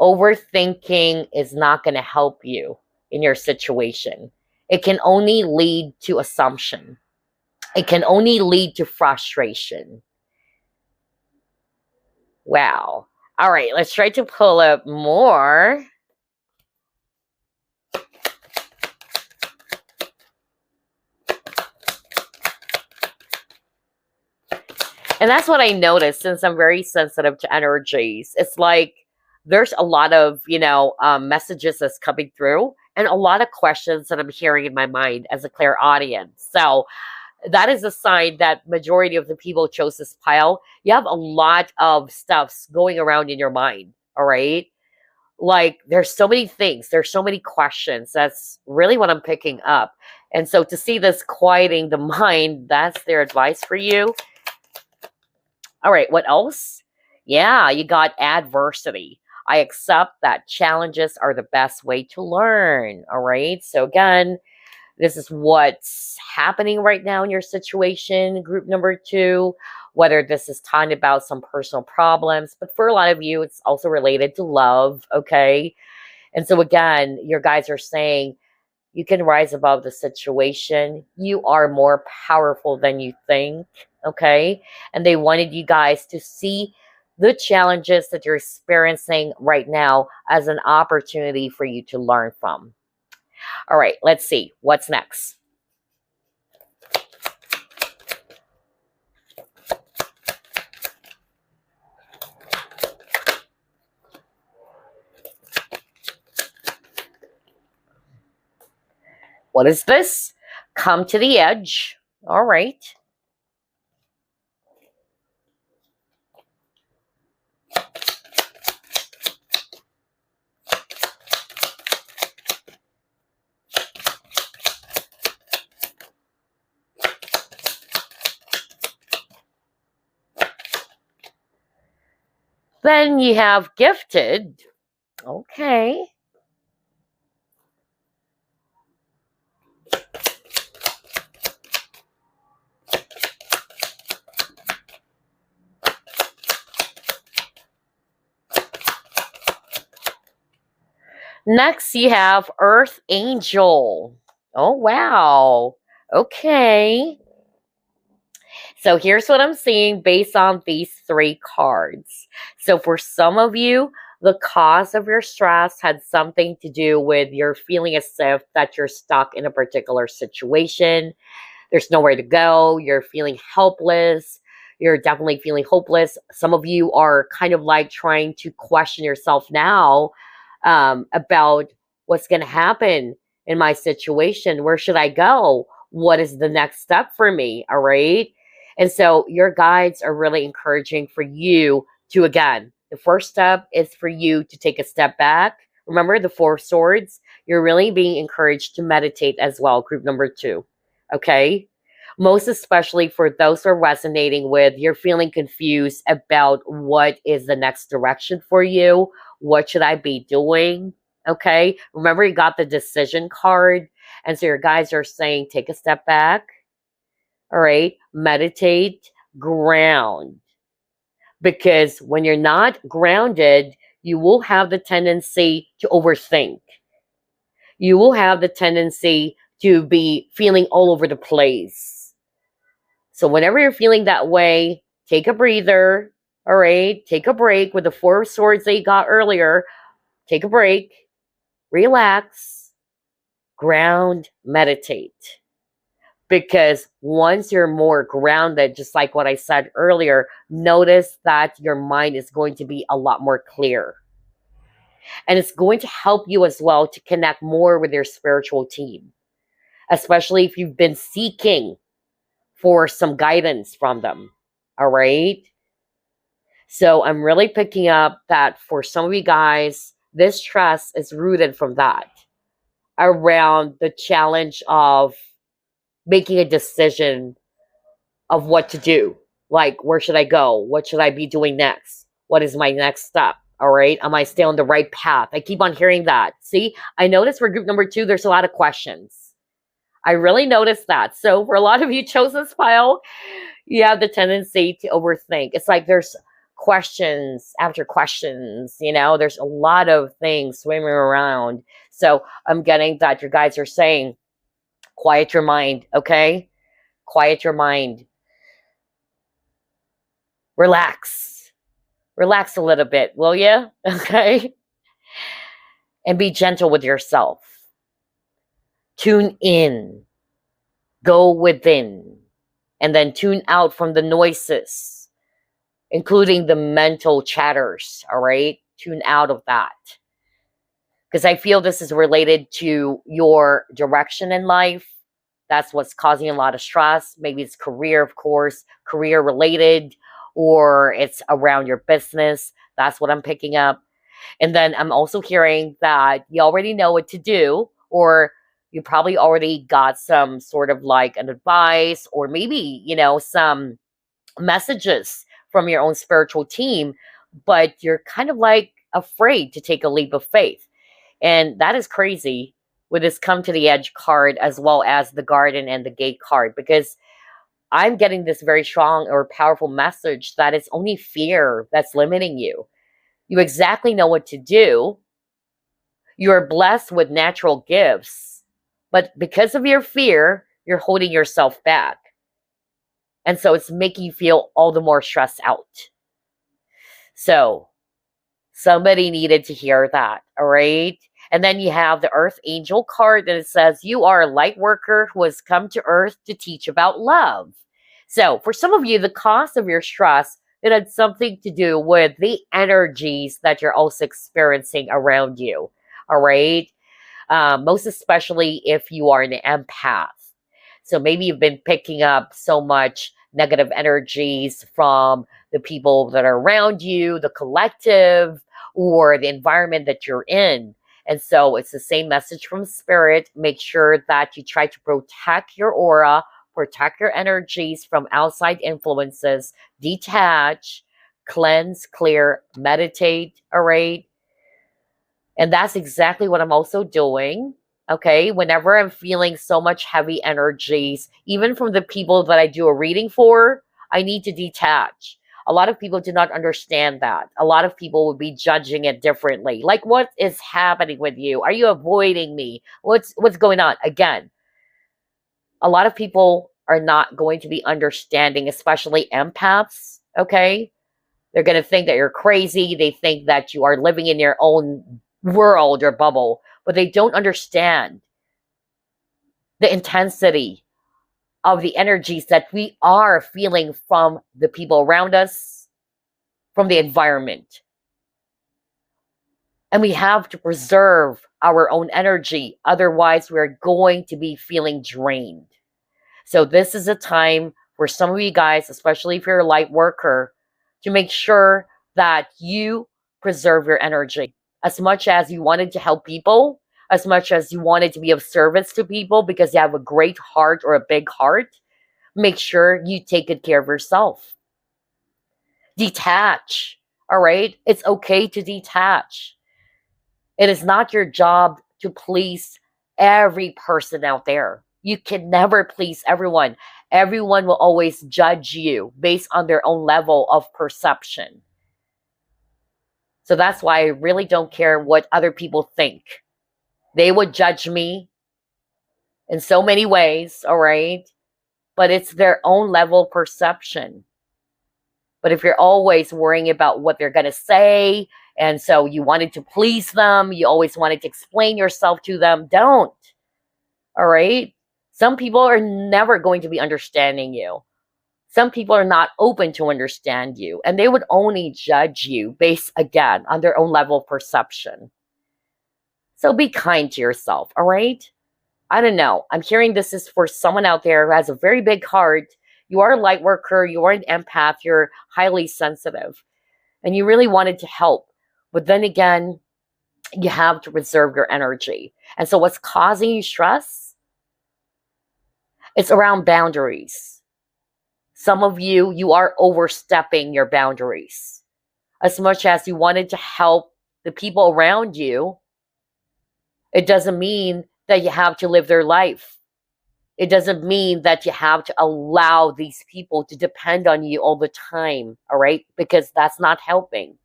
Overthinking is not going to help you in your situation. It can only lead to assumption. It can only lead to frustration. Wow. All right, let's try to pull up more. And that's what I noticed since I'm very sensitive to energies. It's like there's a lot of, messages that's coming through and a lot of questions that I'm hearing in my mind as a clairaudience. So that is a sign that majority of the people chose this pile. You have a lot of stuffs going around in your mind, all right? Like there's so many things, there's so many questions. That's really what I'm picking up. And so to see this quieting the mind, that's their advice for you. All right, what else? Yeah, you got adversity. I accept that challenges are the best way to learn, all right? So again, this is what's happening right now in your situation, group number 2, whether this is talking about some personal problems, but for a lot of you, it's also related to love, okay? And so again, your guides are saying you can rise above the situation. You are more powerful than you think, okay? And they wanted you guys to see the challenges that you're experiencing right now as an opportunity for you to learn from. All right, let's see. What's next? What is this? Come to the edge. All right. Then you have gifted. Okay. Next, you have Earth Angel. Oh, wow. Okay. So here's what I'm seeing based on these three cards. So for some of you, the cause of your stress had something to do with your feeling as if that you're stuck in a particular situation. There's nowhere to go. You're feeling helpless. You're definitely feeling hopeless. Some of you are kind of like trying to question yourself now about what's going to happen in my situation. Where should I go? What is the next step for me? All right. And so your guides are really encouraging for you to, again, the first step is for you to take a step back. Remember the Four of Swords? You're really being encouraged to meditate as well, group number 2. Okay? Most especially for those who are resonating with, you're feeling confused about what is the next direction for you. What should I be doing? Okay? Remember, you got the decision card. And so your guys are saying, take a step back. All right? Meditate, ground. Because when you're not grounded, you will have the tendency to overthink. You will have the tendency to be feeling all over the place. So whenever you're feeling that way, take a breather. All right, take a break with the Four of Swords that you got earlier. Take a break, relax, ground, meditate. Because once you're more grounded, just like what I said earlier, notice that your mind is going to be a lot more clear. And it's going to help you as well to connect more with your spiritual team, especially if you've been seeking for some guidance from them. All right. So I'm really picking up that for some of you guys, this stress is rooted from that, around the challenge of making a decision of what to do. Like, where should I go? What should I be doing next? What is my next step? All right. Am I still on the right path? I keep on hearing that. See, I noticed for group number 2, there's a lot of questions. I really noticed that. So for a lot of you chose this pile, you have the tendency to overthink. It's like there's questions after questions, there's a lot of things swimming around. So I'm getting that your guys are saying, quiet your mind, okay? Quiet your mind. Relax. Relax a little bit, will you? Okay? And be gentle with yourself. Tune in. Go within. And then tune out from the noises, including the mental chatters, all right? Tune out of that. Because I feel this is related to your direction in life. That's what's causing a lot of stress. Maybe it's career, of course, career related, or it's around your business. That's what I'm picking up. And then I'm also hearing that you already know what to do, or you probably already got some sort of like an advice, or maybe, some messages from your own spiritual team, but you're kind of like afraid to take a leap of faith. And that is crazy with this come to the edge card, as well as the garden and the gate card, because I'm getting this very strong or powerful message that it's only fear that's limiting you. You exactly know what to do. You are blessed with natural gifts, but because of your fear, you're holding yourself back. And so it's making you feel all the more stressed out. So somebody needed to hear that, all right? And then you have the Earth Angel card, and it says, you are a light worker who has come to Earth to teach about love. So for some of you, the cause of your stress, it had something to do with the energies that you're also experiencing around you, all right? Most especially if you are an empath. So maybe you've been picking up so much negative energies from the people that are around you, the collective, or the environment that you're in. And so it's the same message from Spirit. Make sure that you try to protect your aura, protect your energies from outside influences, detach, cleanse, clear, meditate, all right? And that's exactly what I'm also doing. Okay, whenever I'm feeling so much heavy energies, even from the people that I do a reading for, I need to detach. A lot of people do not understand that. A lot of people would be judging it differently. Like, what is happening with you? Are you avoiding me? What's going on? Again, A lot of people are not going to be understanding, especially empaths, okay? They're going to think that you're crazy. They think that you are living in your own world or bubble, but they don't understand the intensity of the energies that we are feeling from the people around us, from the environment. And we have to preserve our own energy. Otherwise, we're going to be feeling drained. So this is a time for some of you guys, especially if you're a light worker, to make sure that you preserve your energy. As much as you wanted to help people, as much as you wanted to be of service to people because you have a great heart or a big heart, make sure you take good care of yourself. Detach, all right? It's okay to detach. It is not your job to please every person out there. You can never please everyone. Everyone will always judge you based on their own level of perception. So that's why I really don't care what other people think. They would judge me in so many ways, all right? But it's their own level of perception. But if you're always worrying about what they're going to say, and so you wanted to please them, you always wanted to explain yourself to them, don't. All right? Some people are never going to be understanding you. Some people are not open to understand you, and they would only judge you based, again, on their own level of perception. So be kind to yourself, all right? I don't know. I'm hearing this is for someone out there who has a very big heart. You are a light worker. You are an empath. You're highly sensitive. And you really wanted to help. But then again, you have to preserve your energy. And so what's causing you stress? It's around boundaries. Some of you, you are overstepping your boundaries. As much as you wanted to help the people around you, it doesn't mean that you have to live their life. It doesn't mean that you have to allow these people to depend on you all the time, all right? Because that's not helping,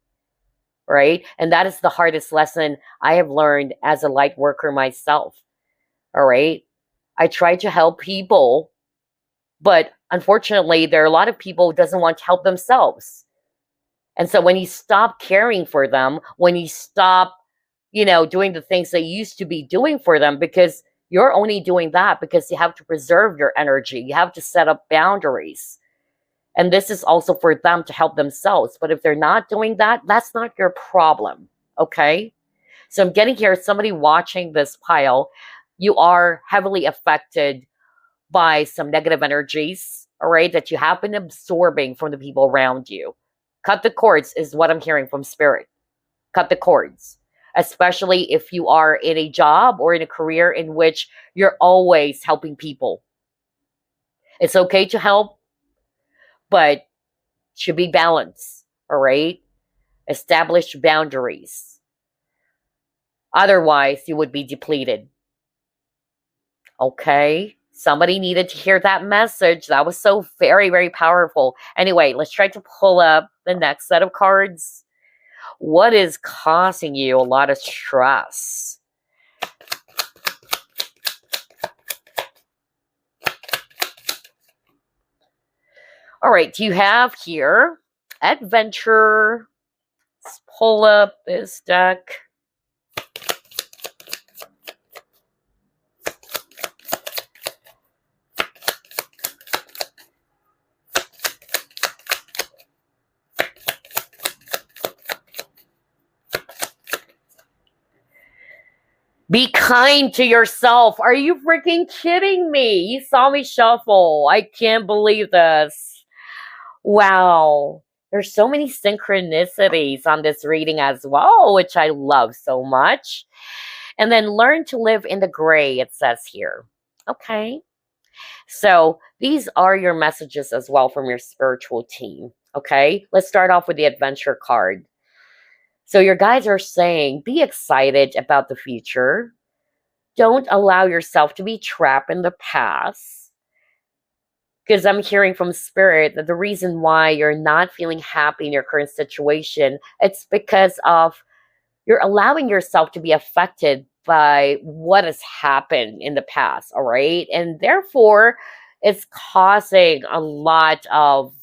right? And that is the hardest lesson I have learned as a light worker myself, all right? I try to help people, but unfortunately, there are a lot of people who doesn't want to help themselves. And so when you stop caring for them, when you stop, doing the things they used to be doing for them, because you're only doing that because you have to preserve your energy. You have to set up boundaries. And this is also for them to help themselves. But if they're not doing that, that's not your problem, okay? So I'm getting here, somebody watching this pile, you are heavily affected by some negative energies, all right, that you have been absorbing from the people around you. Cut the cords is what I'm hearing from Spirit. Cut the cords. Especially if you are in a job or in a career in which you're always helping people. It's okay to help, but should be balanced, all right? Establish boundaries. Otherwise, you would be depleted. Okay? Somebody needed to hear that message. That was so very, very powerful. Anyway, let's try to pull up the next set of cards. What is causing you a lot of stress? All right, you have here adventure. Let's pull up this deck. Be kind to yourself. Are you freaking kidding me? You saw me shuffle. I can't believe this. Wow. There's so many synchronicities on this reading as well, which I love so much. And then learn to live in the gray, it says here. Okay. So these are your messages as well from your spiritual team. Okay. Let's start off with the adventure card. So your guides are saying, be excited about the future. Don't allow yourself to be trapped in the past. Because I'm hearing from Spirit that the reason why you're not feeling happy in your current situation, it's because of you're allowing yourself to be affected by what has happened in the past, all right? And therefore, it's causing a lot of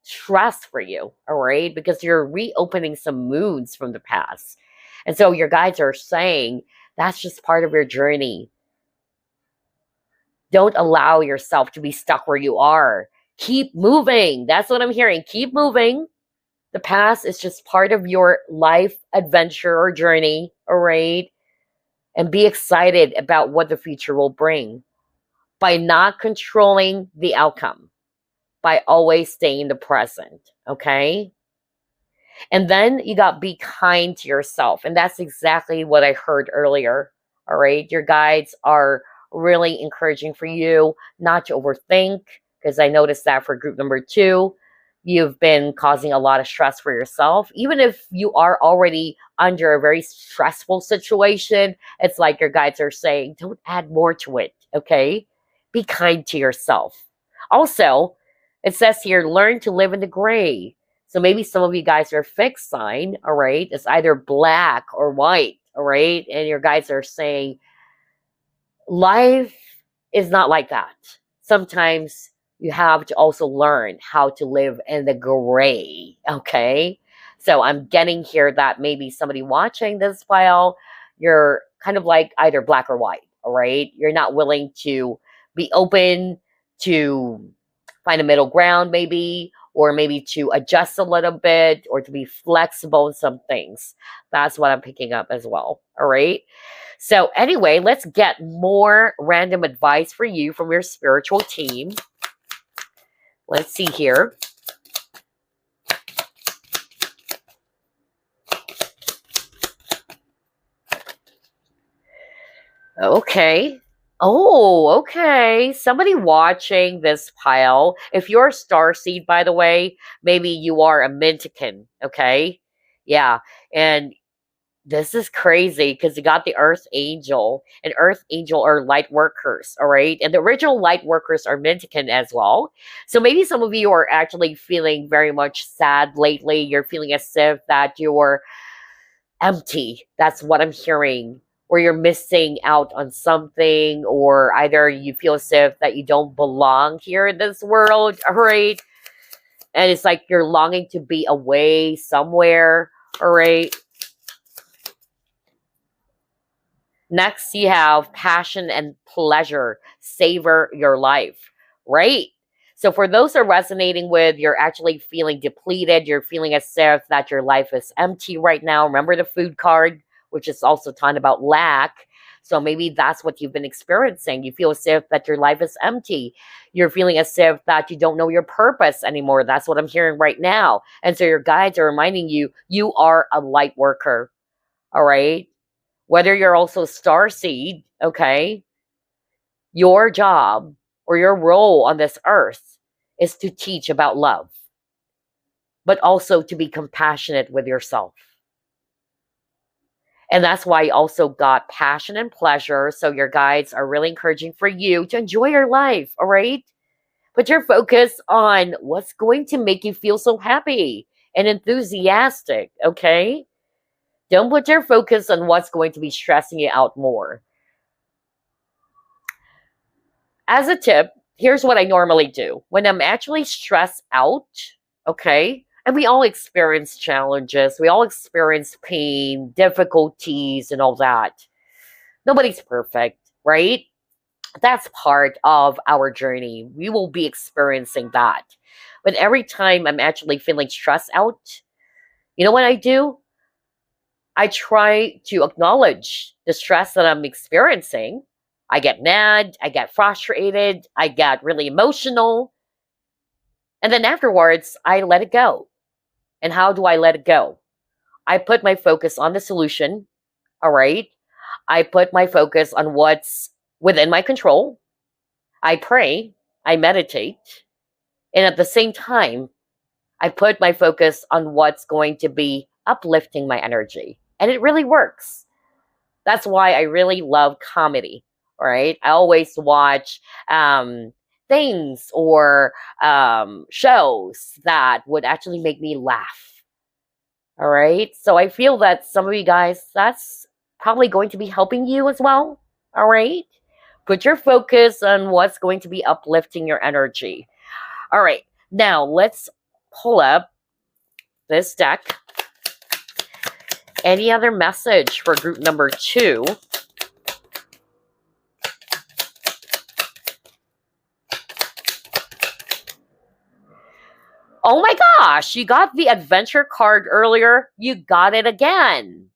stress for you, all right? Because you're reopening some wounds from the past. And so your guides are saying that's just part of your journey. Don't allow yourself to be stuck where you are. Keep moving. That's what I'm hearing. Keep moving. The past is just part of your life adventure or journey, all right? And be excited about what the future will bring by not controlling the outcome, by always staying in the present, okay? And then you got be kind to yourself. And that's exactly what I heard earlier. All right. Your guides are really encouraging for you not to overthink, because I noticed that for group number 2, you've been causing a lot of stress for yourself. Even if you are already under a very stressful situation, it's like your guides are saying, don't add more to it. Okay. Be kind to yourself. Also, it says here, learn to live in the gray. So maybe some of you guys are fixed sign, all right? It's either black or white, all right? And your guides are saying, life is not like that. Sometimes you have to also learn how to live in the gray, okay? So I'm getting here that maybe somebody watching this file, you're kind of like either black or white, all right? You're not willing to be open to find a middle ground, maybe, or maybe to adjust a little bit or to be flexible in some things. That's what I'm picking up as well. All right. So, anyway, let's get more random advice for you from your spiritual team. Let's see here. Okay. Oh, okay. Somebody watching this pile. If you're a starseed, by the way, maybe you are a Mintican. Okay. Yeah. And this is crazy because you got the Earth Angel, and Earth Angel are light workers, all right? And the original light workers are Mintican as well. So maybe some of you are actually feeling very much sad lately. You're feeling as if that you're empty. That's what I'm hearing. Or you're missing out on something, or either you feel as if that you don't belong here in this world, all right? And it's like you're longing to be away somewhere, all right? Next, you have passion and pleasure. Savor your life, right? So for those who are resonating with, you're actually feeling depleted. You're feeling as if that your life is empty right now. Remember the food card, which is also talking about lack. So maybe that's what you've been experiencing. You feel as if that your life is empty. You're feeling as if that you don't know your purpose anymore. That's what I'm hearing right now. And so your guides are reminding you, you are a light worker, all right? Whether you're also starseed, okay, your job or your role on this earth is to teach about love, but also to be compassionate with yourself. And that's why you also got passion and pleasure. So your guides are really encouraging for you to enjoy your life, all right? Put your focus on what's going to make you feel so happy and enthusiastic, okay? Don't put your focus on what's going to be stressing you out more. As a tip, here's what I normally do. When I'm actually stressed out, okay, and we all experience challenges, we all experience pain, difficulties, and all that. Nobody's perfect, right? That's part of our journey. We will be experiencing that. But every time I'm actually feeling stressed out, you know what I do? I try to acknowledge the stress that I'm experiencing. I get mad, I get frustrated, I get really emotional. And then afterwards, I let it go. And how do I let it go? I put my focus on the solution, all right? I put my focus on what's within my control. I pray, I meditate, and at the same time, I put my focus on what's going to be uplifting my energy. And it really works. That's why I really love comedy, right? I always watch things or shows that would actually make me laugh. All right. So I feel that some of you guys, that's probably going to be helping you as well. All right? Put your focus on what's going to be uplifting your energy. All right. Now, let's pull up this deck. Any other message for group number 2? Oh my gosh, you got the adventure card earlier. You got it again.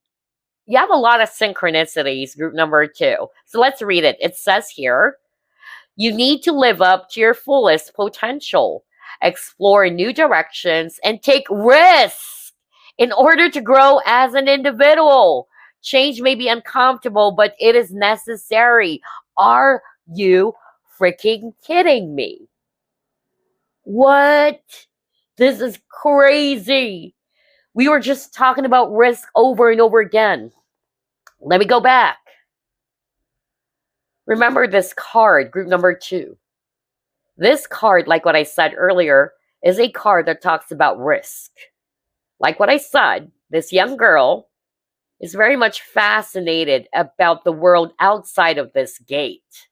You have a lot of synchronicities, group number 2. So let's read it. It says here, you need to live up to your fullest potential, explore new directions, and take risks in order to grow as an individual. Change may be uncomfortable, but it is necessary. Are you freaking kidding me? What? This is crazy. We were just talking about risk over and over again. Let me go back. Remember this card, group number 2. This card, like what I said earlier, is a card that talks about risk. Like what I said, this young girl is very much fascinated about the world outside of this gate,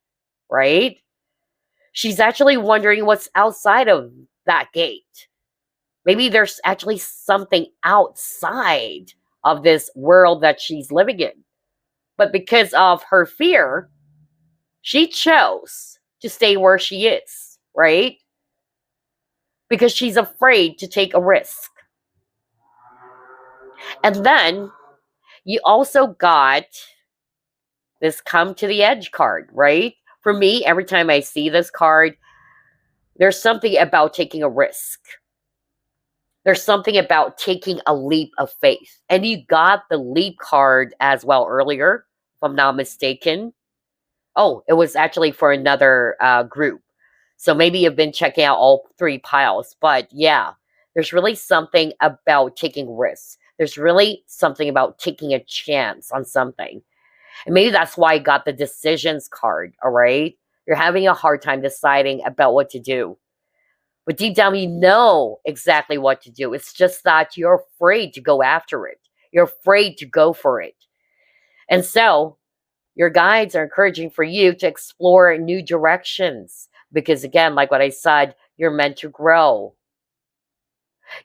right? She's actually wondering what's outside of that gate. Maybe there's actually something outside of this world that she's living in. But because of her fear, she chose to stay where she is, right? Because she's afraid to take a risk. And then you also got this come to the edge card, right? For me, every time I see this card, there's something about taking a risk. There's something about taking a leap of faith. And you got the leap card as well earlier, if I'm not mistaken. Oh, it was actually for another group. So maybe you've been checking out all 3 piles. But yeah, there's really something about taking risks. There's really something about taking a chance on something. And maybe that's why I got the decisions card, all right? You're having a hard time deciding about what to do. But deep down, you know exactly what to do. It's just that you're afraid to go after it. You're afraid to go for it. And so, your guides are encouraging for you to explore new directions. Because again, like what I said, you're meant to grow.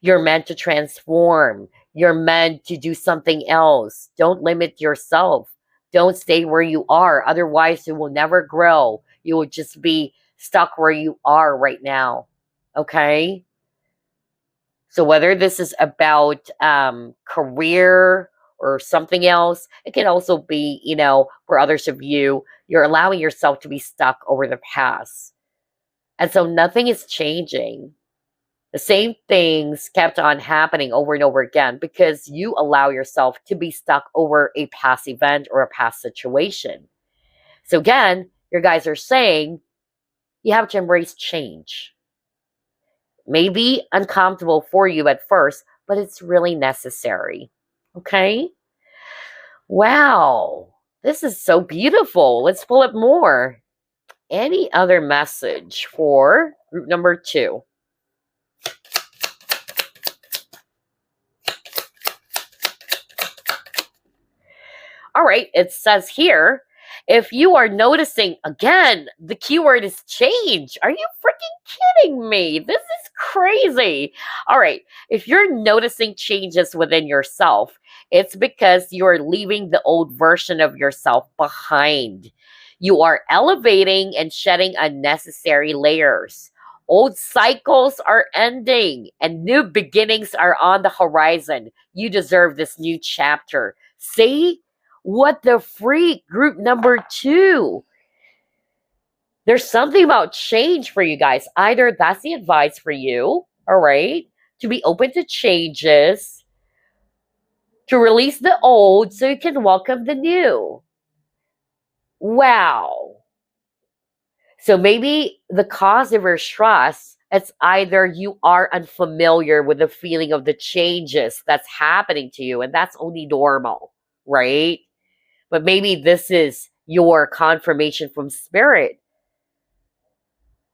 You're meant to transform. You're meant to do something else. Don't limit yourself. Don't stay where you are. Otherwise, you will never grow. You will just be stuck where you are right now. Okay? So whether this is about career or something else, it can also be, for others of you, you're allowing yourself to be stuck over the past. And so nothing is changing. The same things kept on happening over and over again because you allow yourself to be stuck over a past event or a past situation. So again, your guys are saying you have to embrace change. Maybe uncomfortable for you at first, but it's really necessary. Okay? Wow. This is so beautiful. Let's pull up more. Any other message for group number 2? All right, it says here, if you are noticing, again, the keyword is change. Are you freaking kidding me? This is crazy. All right, if you're noticing changes within yourself, it's because you're leaving the old version of yourself behind. You are elevating and shedding unnecessary layers. Old cycles are ending and new beginnings are on the horizon. You deserve this new chapter. See? What the freak, group number 2. There's something about change for you guys. Either that's the advice for you, all right, to be open to changes, to release the old so you can welcome the new. Wow. So maybe the cause of your stress, it's either you are unfamiliar with the feeling of the changes that's happening to you, and that's only normal, right? But maybe this is your confirmation from spirit.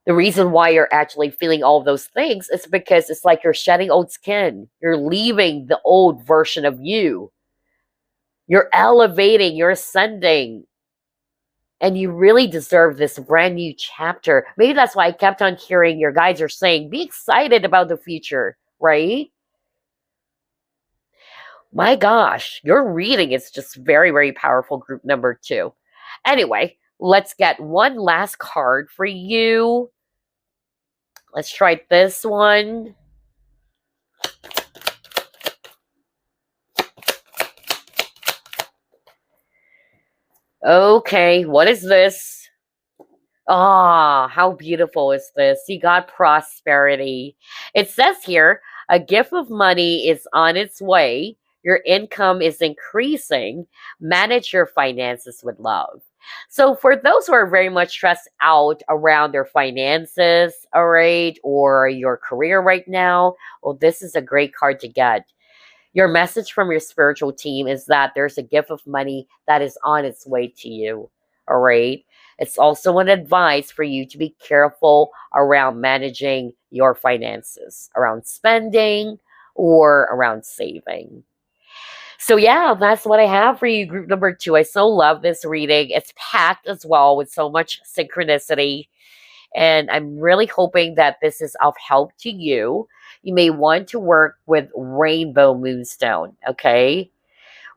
The reason why you're actually feeling all of those things is because it's like you're shedding old skin. You're leaving the old version of you. You're elevating, you're ascending, and you really deserve this brand new chapter. Maybe that's why I kept on hearing your guides are saying, be excited about the future, right? My gosh, your reading is just very, very powerful, group number 2. Anyway, let's get one last card for you. Let's try this one. Okay, what is this? Ah, how beautiful is this? You got prosperity. It says here, a gift of money is on its way. Your income is increasing. Manage your finances with love. So for those who are very much stressed out around their finances, all right, or your career right now, well, this is a great card to get. Your message from your spiritual team is that there's a gift of money that is on its way to you. All right. It's also an advice for you to be careful around managing your finances, around spending or around saving. So, yeah, that's what I have for you, group number 2. I so love this reading. It's packed as well with so much synchronicity. And I'm really hoping that this is of help to you. You may want to work with Rainbow Moonstone, okay?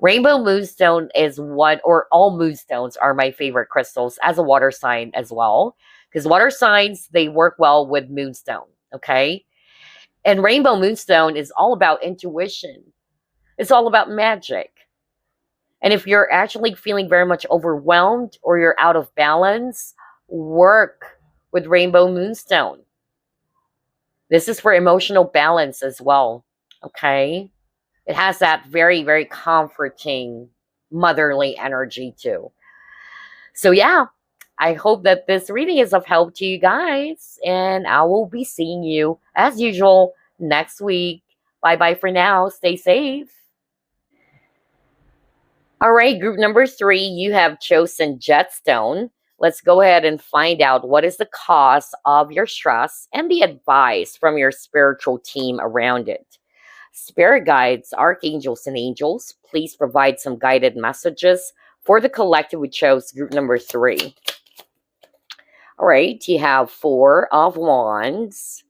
Rainbow Moonstone is one, or all moonstones are my favorite crystals as a water sign as well. Because water signs, they work well with Moonstone, okay? And Rainbow Moonstone is all about intuition, it's all about magic. And if you're actually feeling very much overwhelmed or you're out of balance, work with Rainbow Moonstone. This is for emotional balance as well. Okay. It has that very, very comforting motherly energy too. So, yeah, I hope that this reading is of help to you guys. And I will be seeing you as usual next week. Bye bye for now. Stay safe. All right, group number 3, you have chosen Jetstone. Let's go ahead and find out what is the cause of your stress and the advice from your spiritual team around it. Spirit guides, archangels, and angels, please provide some guided messages for the collective who chose group number 3. All right, you have 4 of Wands.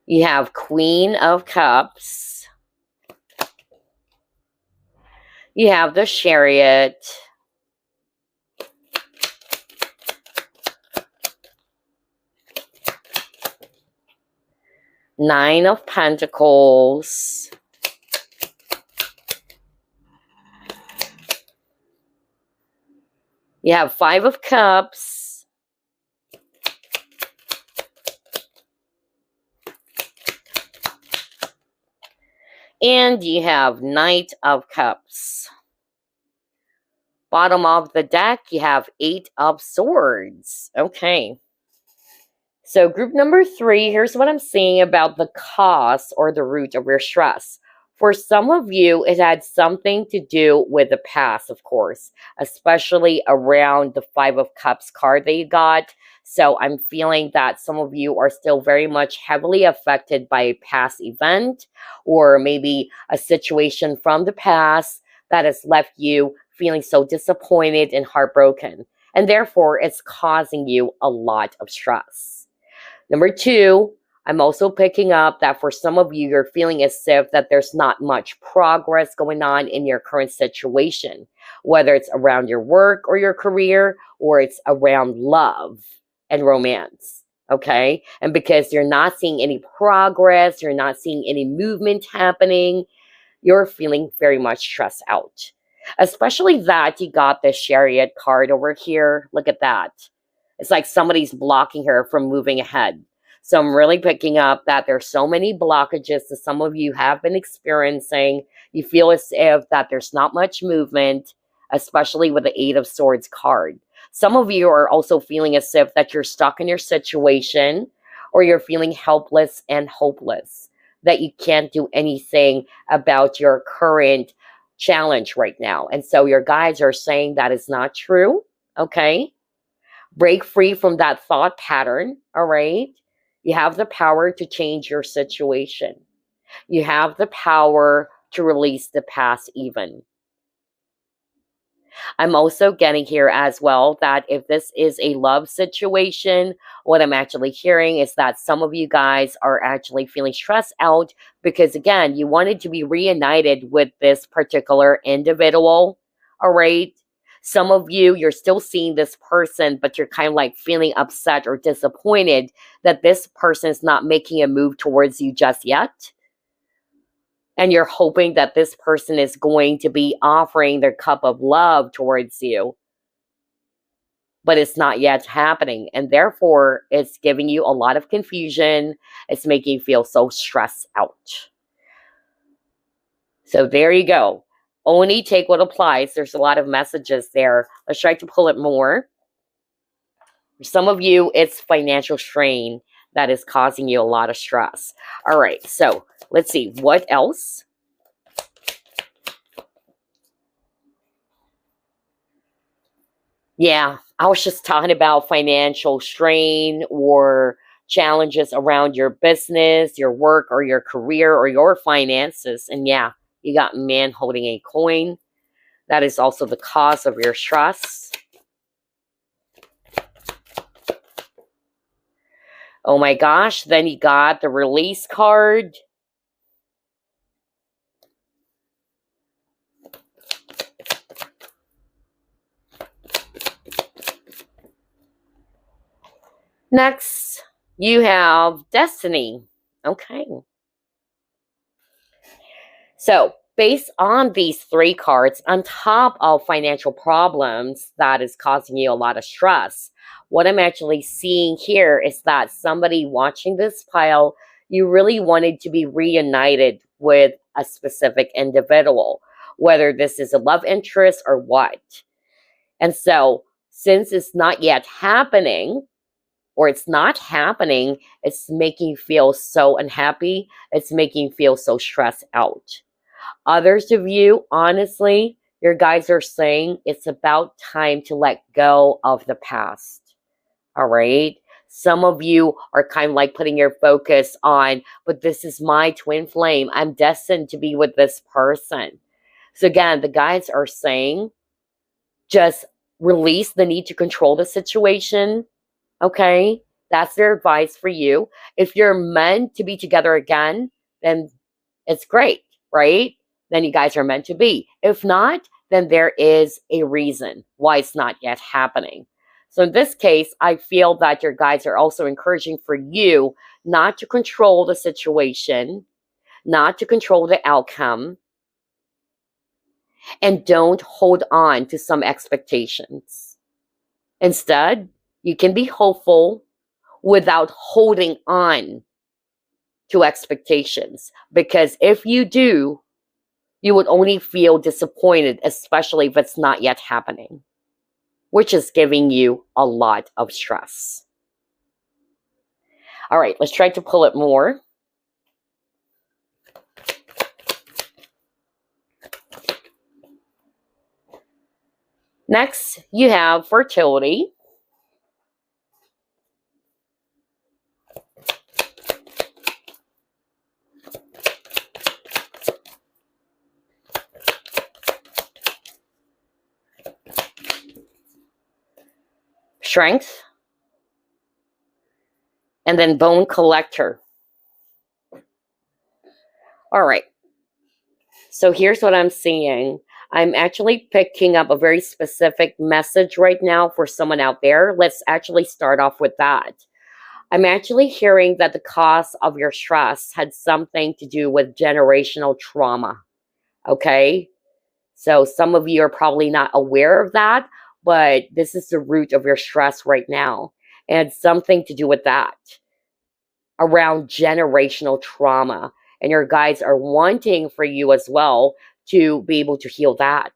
You have Queen of Cups. You have the Chariot. Nine of Pentacles. You have 5 of Cups. And you have Knight of Cups. Bottom of the deck, you have 8 of Swords. Okay. So group number 3, here's what I'm seeing about the cause or the root of your stress. For some of you, it had something to do with the past, of course, especially around the 5 of Cups card that you got. So I'm feeling that some of you are still very much heavily affected by a past event or maybe a situation from the past that has left you feeling so disappointed and heartbroken. And therefore, it's causing you a lot of stress. Number 2, I'm also picking up that for some of you, you're feeling as if that there's not much progress going on in your current situation, whether it's around your work or your career, or it's around love and romance, okay? And because you're not seeing any progress, you're not seeing any movement happening, you're feeling very much stressed out. Especially that you got the Chariot card over here. Look at that. It's like somebody's blocking her from moving ahead. So I'm really picking up that there's so many blockages that some of you have been experiencing. You feel as if that there's not much movement, especially with the 8 of Swords card. Some of you are also feeling as if that you're stuck in your situation or you're feeling helpless and hopeless, that you can't do anything about your current challenge right now. And so your guides are saying that is not true, okay? Break free from that thought pattern, all right? You have the power to change your situation. You have the power to release the past even. I'm also getting here as well that if this is a love situation, what I'm actually hearing is that some of you guys are actually feeling stressed out because, again, you wanted to be reunited with this particular individual. All right. Some of you, you're still seeing this person, but you're kind of like feeling upset or disappointed that this person is not making a move towards you just yet. And you're hoping that this person is going to be offering their cup of love towards you, but it's not yet happening. And therefore, it's giving you a lot of confusion. It's making you feel so stressed out. So there you go. Only take what applies. There's a lot of messages there. Let's try to pull it more. For some of you, it's financial strain that is causing you a lot of stress. All right, so let's see. What else? Yeah, I was just talking about financial strain or challenges around your business, your work, or your career, or your finances. And yeah, you got man holding a coin. That is also the cause of your stress. Oh my gosh, then you got the release card. Next, you have destiny. Okay. So, based on these three cards, on top of financial problems that is causing you a lot of stress, what I'm actually seeing here is that somebody watching this pile, you really wanted to be reunited with a specific individual, whether this is a love interest or what. And so, since it's not yet happening, or it's not happening, it's making you feel so unhappy. It's making you feel so stressed out. Others of you, honestly, your guides are saying it's about time to let go of the past. All right. Some of you are kind of like putting your focus on, but this is my twin flame. I'm destined to be with this person. So again, the guides are saying just release the need to control the situation. Okay. That's their advice for you. If you're meant to be together again, then it's great, right? Then you guys are meant to be. If not, then there is a reason why it's not yet happening. So in this case, I feel that your guides are also encouraging for you not to control the situation, not to control the outcome, and don't hold on to some expectations. Instead, you can be hopeful without holding on to expectations. Because if you do, you would only feel disappointed, especially if it's not yet happening, which is giving you a lot of stress. All right, let's try to pull it more. Next, you have fertility. Strength. And then bone collector. All right. So here's what I'm seeing. I'm actually picking up a very specific message right now for someone out there. Let's actually start off with that. I'm actually hearing that the cause of your stress had something to do with generational trauma. Okay? So some of you are probably not aware of that, but this is the root of your stress right now. And it's something to do with that, around generational trauma. And your guides are wanting for you as well to be able to heal that.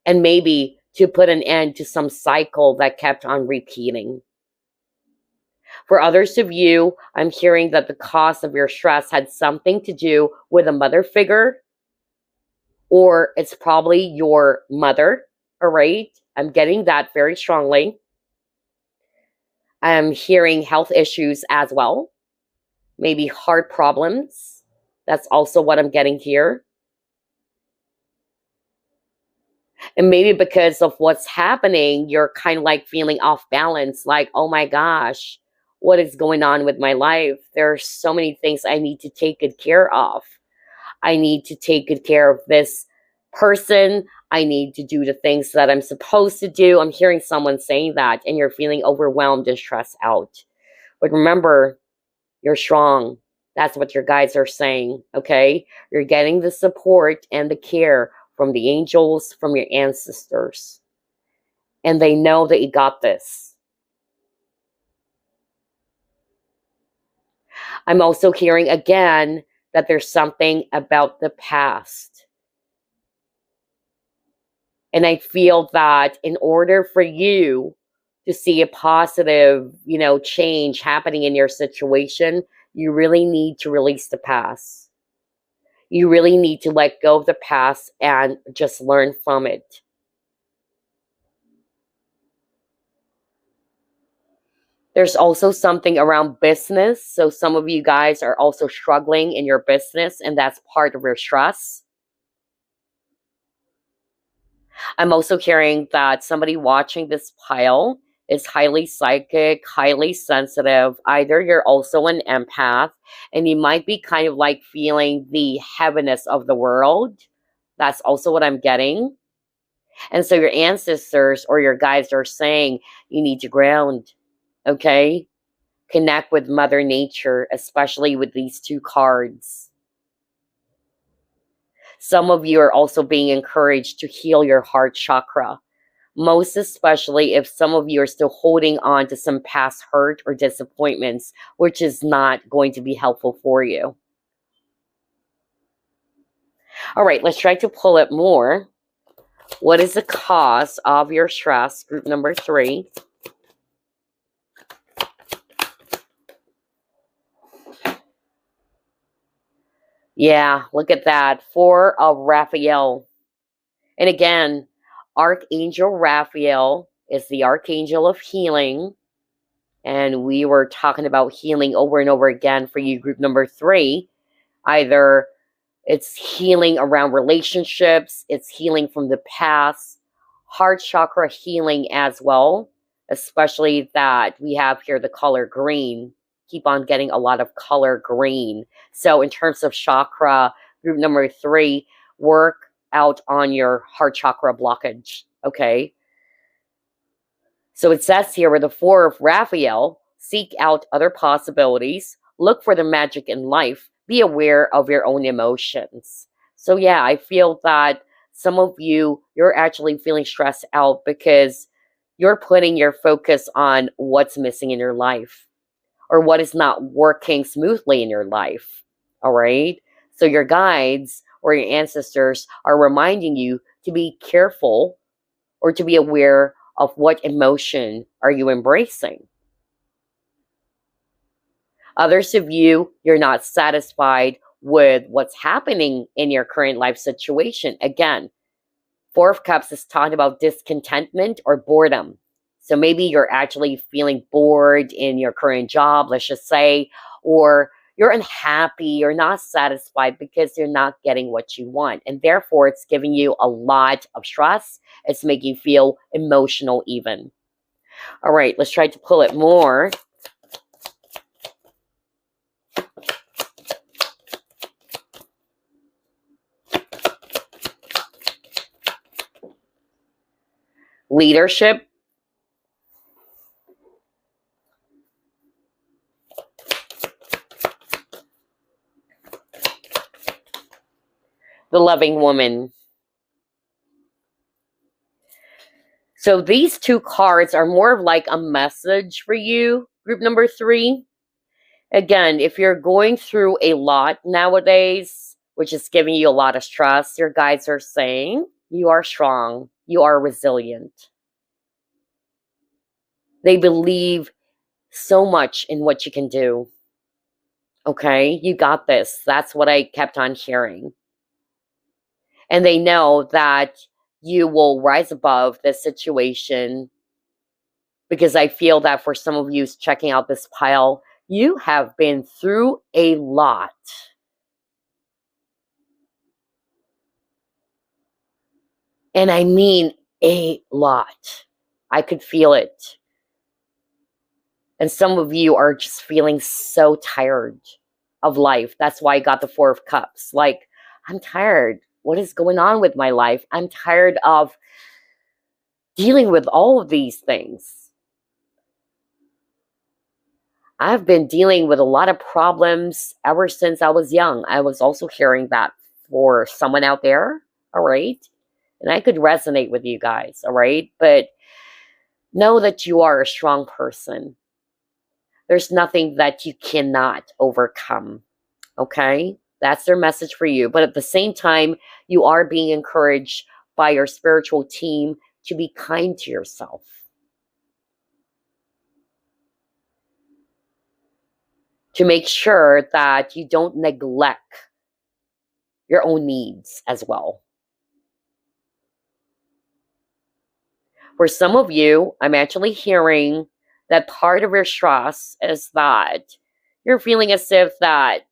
And maybe to put an end to some cycle that kept on repeating. For others of you, I'm hearing that the cause of your stress had something to do with a mother figure, or it's probably your mother, all right? I'm getting that very strongly. I'm hearing health issues as well, maybe heart problems. That's also what I'm getting here. And maybe because of what's happening, you're kind of like feeling off balance, like, oh my gosh, what is going on with my life? There are so many things I need to take good care of. I need to take good care of this person. I need to do the things that I'm supposed to do. I'm hearing someone saying that, and you're feeling overwhelmed and stressed out. But remember, you're strong. That's what your guides are saying, okay? You're getting the support and the care from the angels, from your ancestors. And they know that you got this. I'm also hearing again that there's something about the past. And I feel that in order for you to see a positive, change happening in your situation, you really need to release the past. You really need to let go of the past and just learn from it. There's also something around business. So some of you guys are also struggling in your business, and that's part of your stress. I'm also hearing that somebody watching this pile is highly psychic, highly sensitive. Either you're also an empath, and you might be kind of like feeling the heaviness of the world. That's also what I'm getting. And so your ancestors or your guides are saying you need to ground, okay? Connect with Mother Nature, especially with these two cards. Some of you are also being encouraged to heal your heart chakra. Most especially if some of you are still holding on to some past hurt or disappointments, which is not going to be helpful for you. All right, let's try to pull it more. What is the cause of your stress? Group number 3. Yeah, look at that. 4 of Raphael. And again, Archangel Raphael is the Archangel of healing. And we were talking about healing over and over again for you, group number 3. Either it's healing around relationships, it's healing from the past, heart chakra healing as well, especially that we have here the color green. Keep on getting a lot of color green. So in terms of chakra, group number 3, work out on your heart chakra blockage, okay? So it says here with the 4 of Raphael, seek out other possibilities, look for the magic in life, be aware of your own emotions. So yeah, I feel that some of you, you're actually feeling stressed out because you're putting your focus on what's missing in your life or what is not working smoothly in your life. All right? So your guides or your ancestors are reminding you to be careful or to be aware of what emotion are you embracing. Others of you, you're not satisfied with what's happening in your current life situation. Again, 4 of Cups is talking about discontentment or boredom. So maybe you're actually feeling bored in your current job, let's just say, or you're unhappy, you're not satisfied because you're not getting what you want. And therefore, it's giving you a lot of stress. It's making you feel emotional even. All right, let's try to pull it more. Leadership. The loving woman. So these 2 cards are more of like a message for you, group number 3. Again, if you're going through a lot nowadays, which is giving you a lot of stress, your guides are saying you are strong, you are resilient. They believe so much in what you can do. Okay, you got this. That's what I kept on hearing. And they know that you will rise above this situation because I feel that for some of you checking out this pile, you have been through a lot. And I mean a lot. I could feel it. And some of you are just feeling so tired of life. That's why I got the Four of Cups. Like, I'm tired. What is going on with my life? I'm tired of dealing with all of these things. I've been dealing with a lot of problems ever since I was young. I was also hearing that for someone out there, all right? And I could resonate with you guys, all right? But know that you are a strong person. There's nothing that you cannot overcome, okay? That's their message for you. But at the same time, you are being encouraged by your spiritual team to be kind to yourself. To make sure that you don't neglect your own needs as well. For some of you, I'm actually hearing that part of your stress is that you're feeling as if that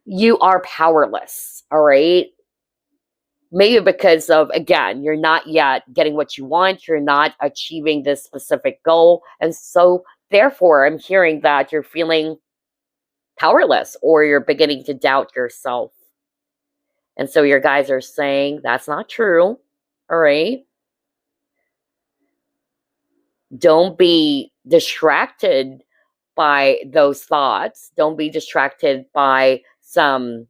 you are powerless, all right? Maybe because of, again, you're not yet getting what you want, you're not achieving this specific goal, and so therefore I'm hearing that you're feeling powerless or you're beginning to doubt yourself. And so your guys are saying that's not true, all right? Don't be distracted by those thoughts. Don't be distracted by some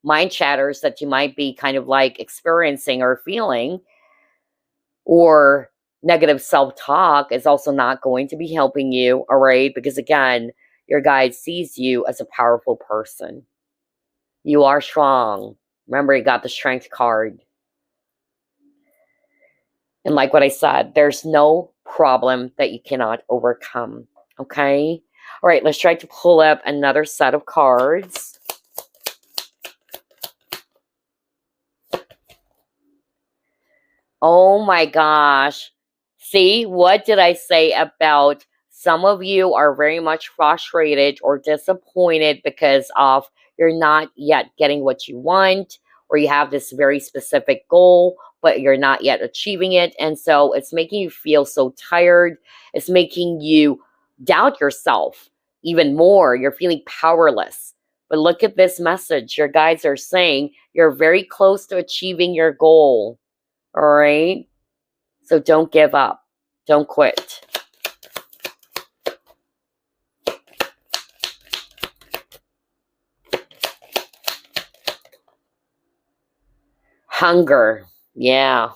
mind chatters that you might be kind of like experiencing or feeling, or negative self-talk is also not going to be helping you, all right? Because again, your guide sees you as a powerful person. You are strong. Remember, you got the strength card. And like what I said, there's no problem that you cannot overcome, okay? All right, let's try to pull up another set of cards. Oh my gosh. See, what did I say about some of you are very much frustrated or disappointed because of you're not yet getting what you want, or you have this very specific goal, but you're not yet achieving it. And so it's making you feel so tired. It's making you doubt yourself even more. You're feeling powerless. But look at this message. Your guides are saying you're very close to achieving your goal. All right? So don't give up. Don't quit. Hunger. Yeah.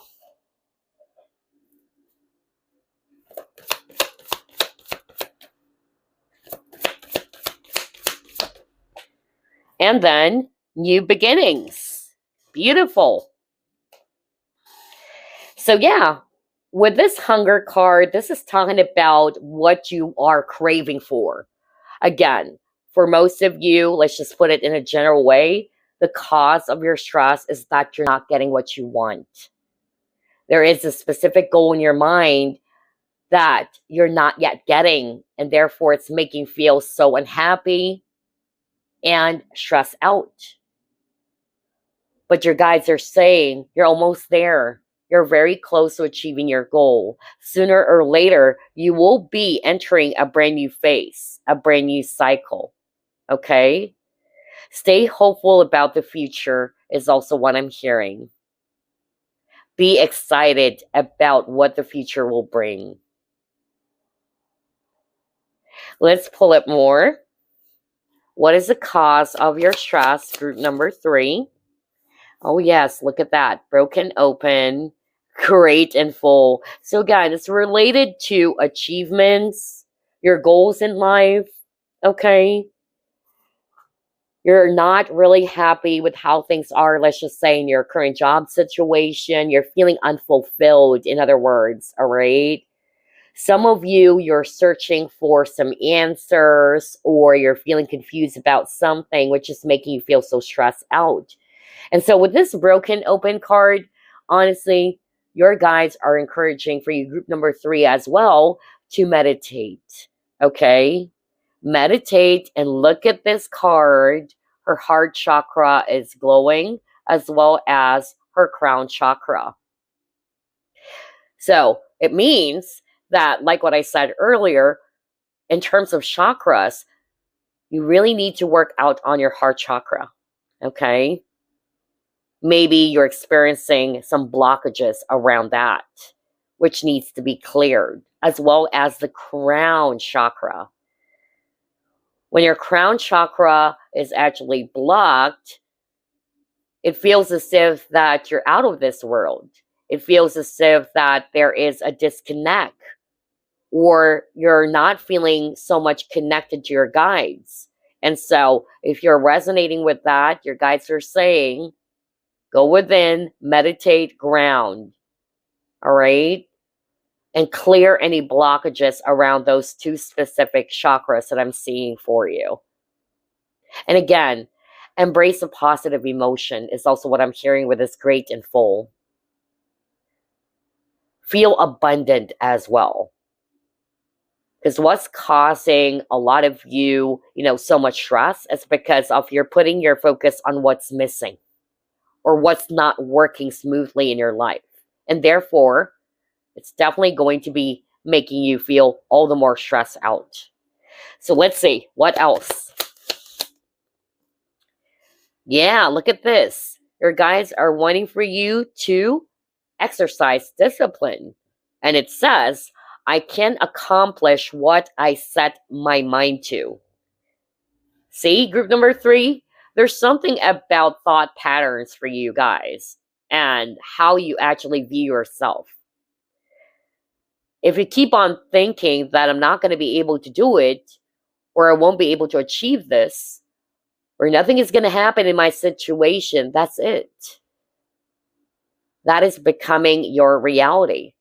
And then new beginnings. Beautiful. So yeah, with this hunger card, this is talking about what you are craving for. Again, for most of you, let's just put it in a general way, the cause of your stress is that you're not getting what you want. There is a specific goal in your mind that you're not yet getting, and therefore it's making you feel so unhappy and stressed out. But your guides are saying you're almost there. You're very close to achieving your goal. Sooner or later, you will be entering a brand new phase, a brand new cycle. Okay? Stay hopeful about the future is also what I'm hearing. Be excited about what the future will bring. Let's pull it more. What is the cause of your stress? Group number 3. Oh, yes, look at that. Broken open, great and full. So again, it's related to achievements, your goals in life, okay? You're not really happy with how things are, let's just say, in your current job situation. You're feeling unfulfilled, in other words, all right? Some of you, you're searching for some answers, or you're feeling confused about something, which is making you feel so stressed out. And so with this broken open card, honestly, your guides are encouraging for you, group number 3 as well, to meditate. Okay? Meditate and look at this card. Her heart chakra is glowing, as well as her crown chakra. So it means that, like what I said earlier, in terms of chakras, you really need to work out on your heart chakra. Okay? Maybe you're experiencing some blockages around that, which needs to be cleared, as well as the crown chakra. When your crown chakra is actually blocked, it feels as if that you're out of this world. It feels as if that there is a disconnect, or you're not feeling so much connected to your guides. And so if you're resonating with that, your guides are saying, go within, meditate, ground. All right? And clear any blockages around those 2 specific chakras that I'm seeing for you. And again, embrace a positive emotion is also what I'm hearing with this great and full. Feel abundant as well. Because what's causing a lot of you, so much stress is because of you're putting your focus on what's missing or what's not working smoothly in your life. And therefore, it's definitely going to be making you feel all the more stressed out. So let's see, what else? Yeah, look at this. Your guides are wanting for you to exercise discipline. And it says, I can accomplish what I set my mind to. See, group number 3, there's something about thought patterns for you guys and how you actually view yourself. If you keep on thinking that I'm not going to be able to do it, or I won't be able to achieve this, or nothing is going to happen in my situation, that's it. That is becoming your reality.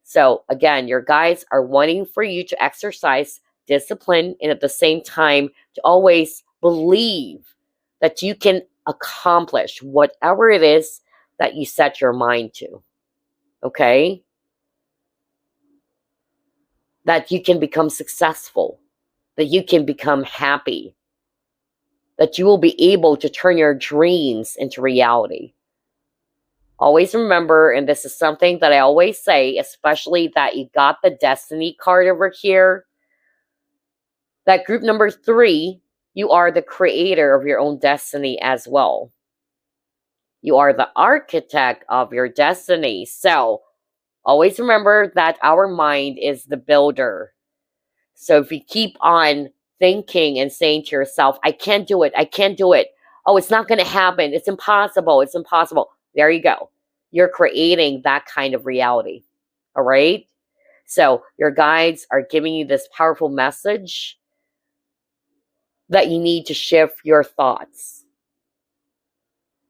So again, your guides are wanting for you to exercise discipline and at the same time to always believe that you can accomplish whatever it is that you set your mind to. Okay? That you can become successful, that you can become happy, that you will be able to turn your dreams into reality. Always remember, and this is something that I always say, especially that you got the Destiny card over here, that group number 3, you are the creator of your own destiny as well. You are the architect of your destiny. So always remember that our mind is the builder. So if you keep on thinking and saying to yourself, I can't do it, I can't do it. Oh, it's not going to happen. It's impossible. It's impossible. There you go. You're creating that kind of reality. All right? So your guides are giving you this powerful message that you need to shift your thoughts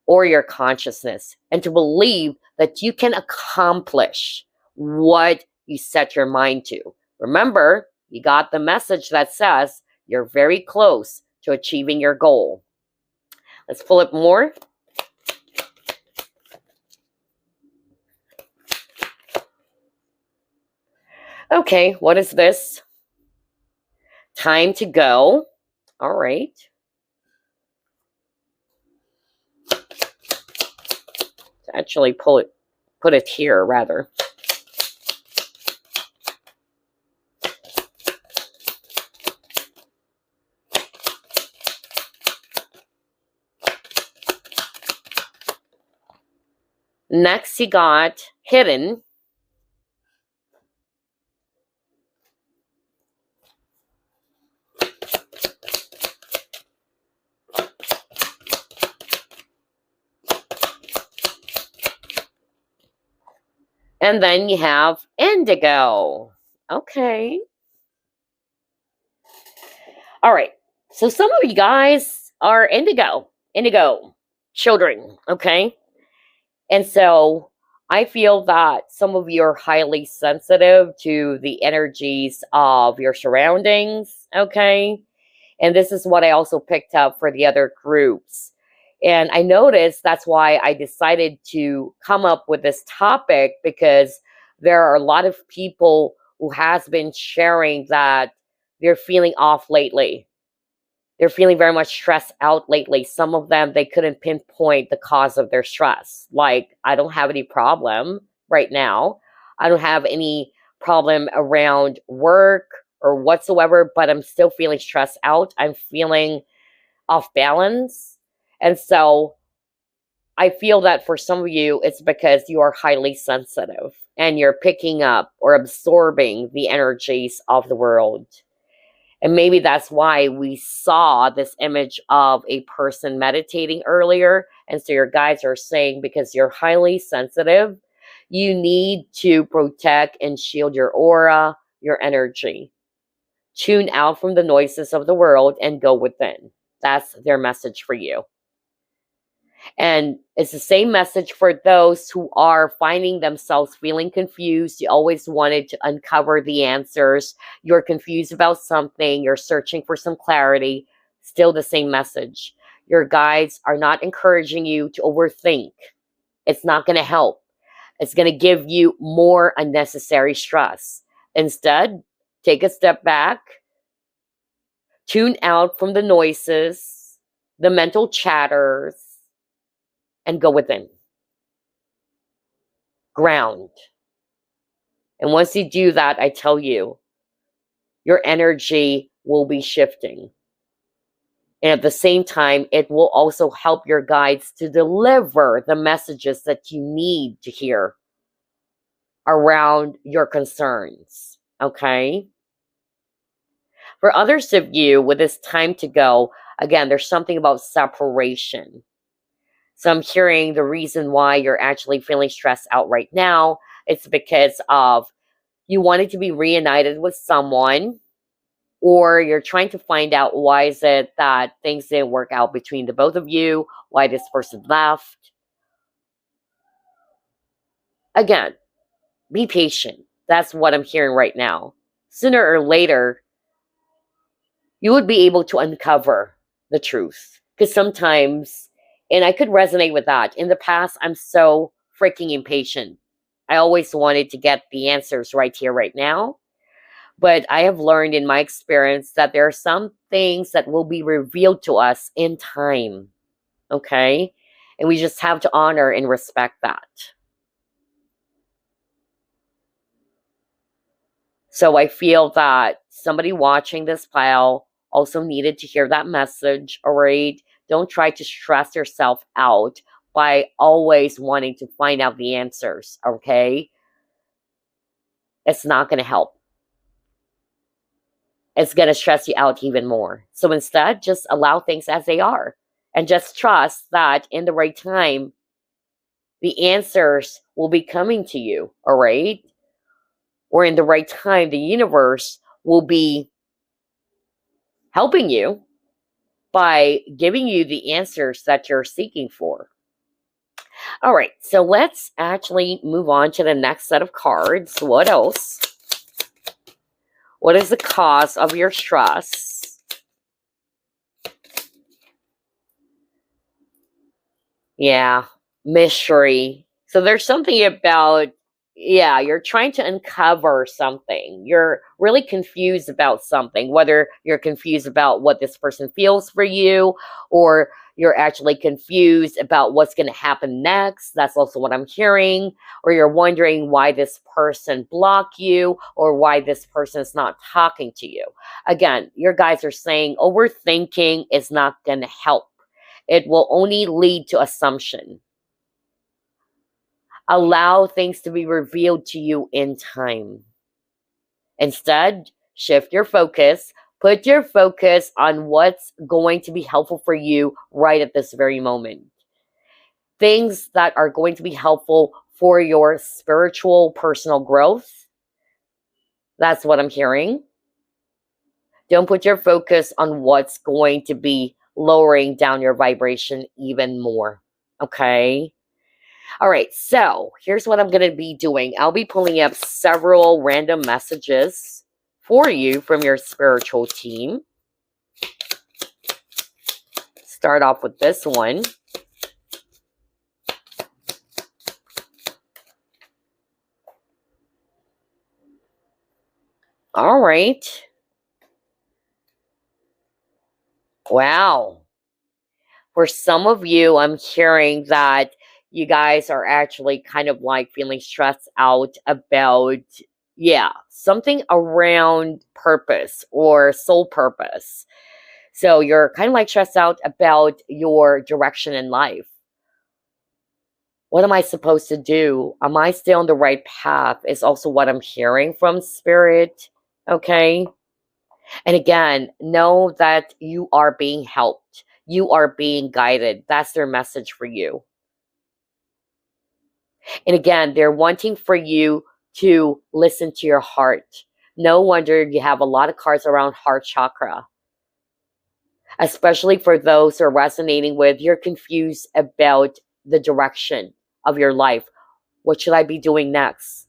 or your consciousness and to believe that you can accomplish what you set your mind to. Remember, you got the message that says you're very close to achieving your goal. Let's pull it more. Okay, what is this? Time to go. All right. Actually put it here rather. Next, you got hidden. And then you have indigo. Okay. All right. So some of you guys are indigo children. Okay. And so I feel that some of you are highly sensitive to the energies of your surroundings. Okay. And this is what I also picked up for the other groups. And I noticed that's why I decided to come up with this topic, because there are a lot of people who has been sharing that they're feeling off lately. They're feeling very much stressed out lately. Some of them, they couldn't pinpoint the cause of their stress. Like, I don't have any problem right now. I don't have any problem around work or whatsoever, but I'm still feeling stressed out. I'm feeling off balance. And so I feel that for some of you, it's because you are highly sensitive and you're picking up or absorbing the energies of the world. And maybe that's why we saw this image of a person meditating earlier. And so your guides are saying, because you're highly sensitive, you need to protect and shield your aura, your energy. Tune out from the noises of the world and go within. That's their message for you. And it's the same message for those who are finding themselves feeling confused. You always wanted to uncover the answers. You're confused about something. You're searching for some clarity. Still the same message. Your guides are not encouraging you to overthink. It's not going to help. It's going to give you more unnecessary stress. Instead, take a step back. Tune out from the noises, the mental chatters, and go within. Ground. And once you do that, I tell you, your energy will be shifting. And at the same time, it will also help your guides to deliver the messages that you need to hear around your concerns. Okay? For others of you, with this time to go, again, there's something about separation. So I'm hearing the reason why you're actually feeling stressed out right now. It's because of you wanted to be reunited with someone, or you're trying to find out why is it that things didn't work out between the both of you, why this person left. Again, be patient. That's what I'm hearing right now. Sooner or later, you would be able to uncover the truth. Because sometimes, and I could resonate with that. In the past, I'm so freaking impatient. I always wanted to get the answers right here, right now. But I have learned in my experience that there are some things that will be revealed to us in time. Okay? And we just have to honor and respect that. So I feel that somebody watching this file also needed to hear that message, all right? Don't try to stress yourself out by always wanting to find out the answers, okay? It's not going to help. It's going to stress you out even more. So instead, just allow things as they are. And just trust that in the right time, the answers will be coming to you, all right? Or in the right time, the universe will be helping you by giving you the answers that you're seeking for. All right, so let's actually move on to the next set of cards. What else? What is the cause of your stress? Yeah, mystery. So there's something about, yeah, you're trying to uncover something. You're really confused about something, whether you're confused about what this person feels for you, or you're actually confused about what's going to happen next. That's also what I'm hearing. Or you're wondering why this person blocked you, or why this person is not talking to you. Again, your guys are saying overthinking is not going to help. It will only lead to assumption. Allow things to be revealed to you in time. Instead, shift your focus. Put your focus on what's going to be helpful for you right at this very moment. Things that are going to be helpful for your spiritual personal growth. That's what I'm hearing. Don't put your focus on what's going to be lowering down your vibration even more. Okay? All right, so here's what I'm going to be doing. I'll be pulling up several random messages for you from your spiritual team. Start off with this one. All right. Wow. For some of you, I'm hearing that you guys are actually kind of like feeling stressed out about, yeah, something around purpose or soul purpose. So you're kind of like stressed out about your direction in life. What am I supposed to do? Am I still on the right path? Is also what I'm hearing from spirit. Okay. And again, know that you are being helped. You are being guided. That's their message for you. And again, they're wanting for you to listen to your heart. No wonder you have a lot of cards around heart chakra, especially for those who are resonating with you're confused about the direction of your life. What should I be doing next?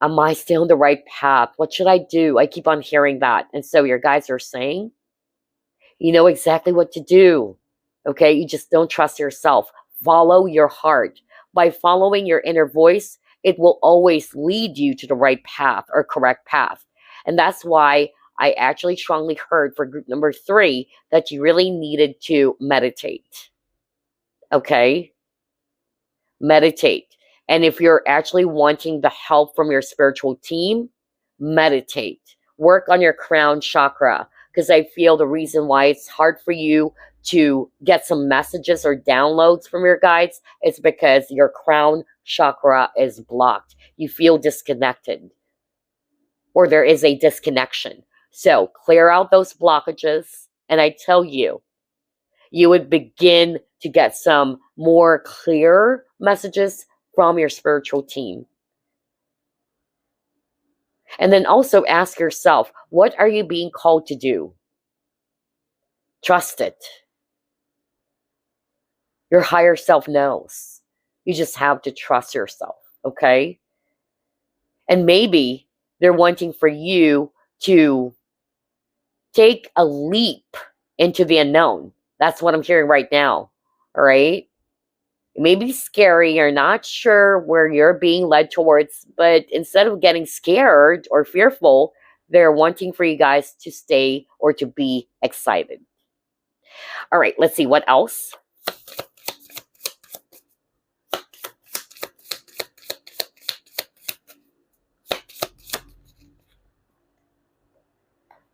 Am I still on the right path? What should I do? I keep on hearing that. And so your guides are saying, you know exactly what to do. Okay, you just don't trust yourself. Follow your heart. By following your inner voice, it will always lead you to the right path or correct path. And that's why I actually strongly heard for group number 3 that you really needed to meditate. Okay? Meditate. And if you're actually wanting the help from your spiritual team, meditate. Work on your crown chakra, because I feel the reason why it's hard for you to get some messages or downloads from your guides is because your crown chakra is blocked. You feel disconnected, or there is a disconnection. So clear out those blockages, and I tell you, you would begin to get some more clear messages from your spiritual team. And then also ask yourself, what are you being called to do? Trust it. Your higher self knows. You just have to trust yourself, okay? And maybe they're wanting for you to take a leap into the unknown. That's what I'm hearing right now, all right? It may be scary, you're not sure where you're being led towards, but instead of getting scared or fearful, they're wanting for you guys to stay or to be excited. All right, let's see what else.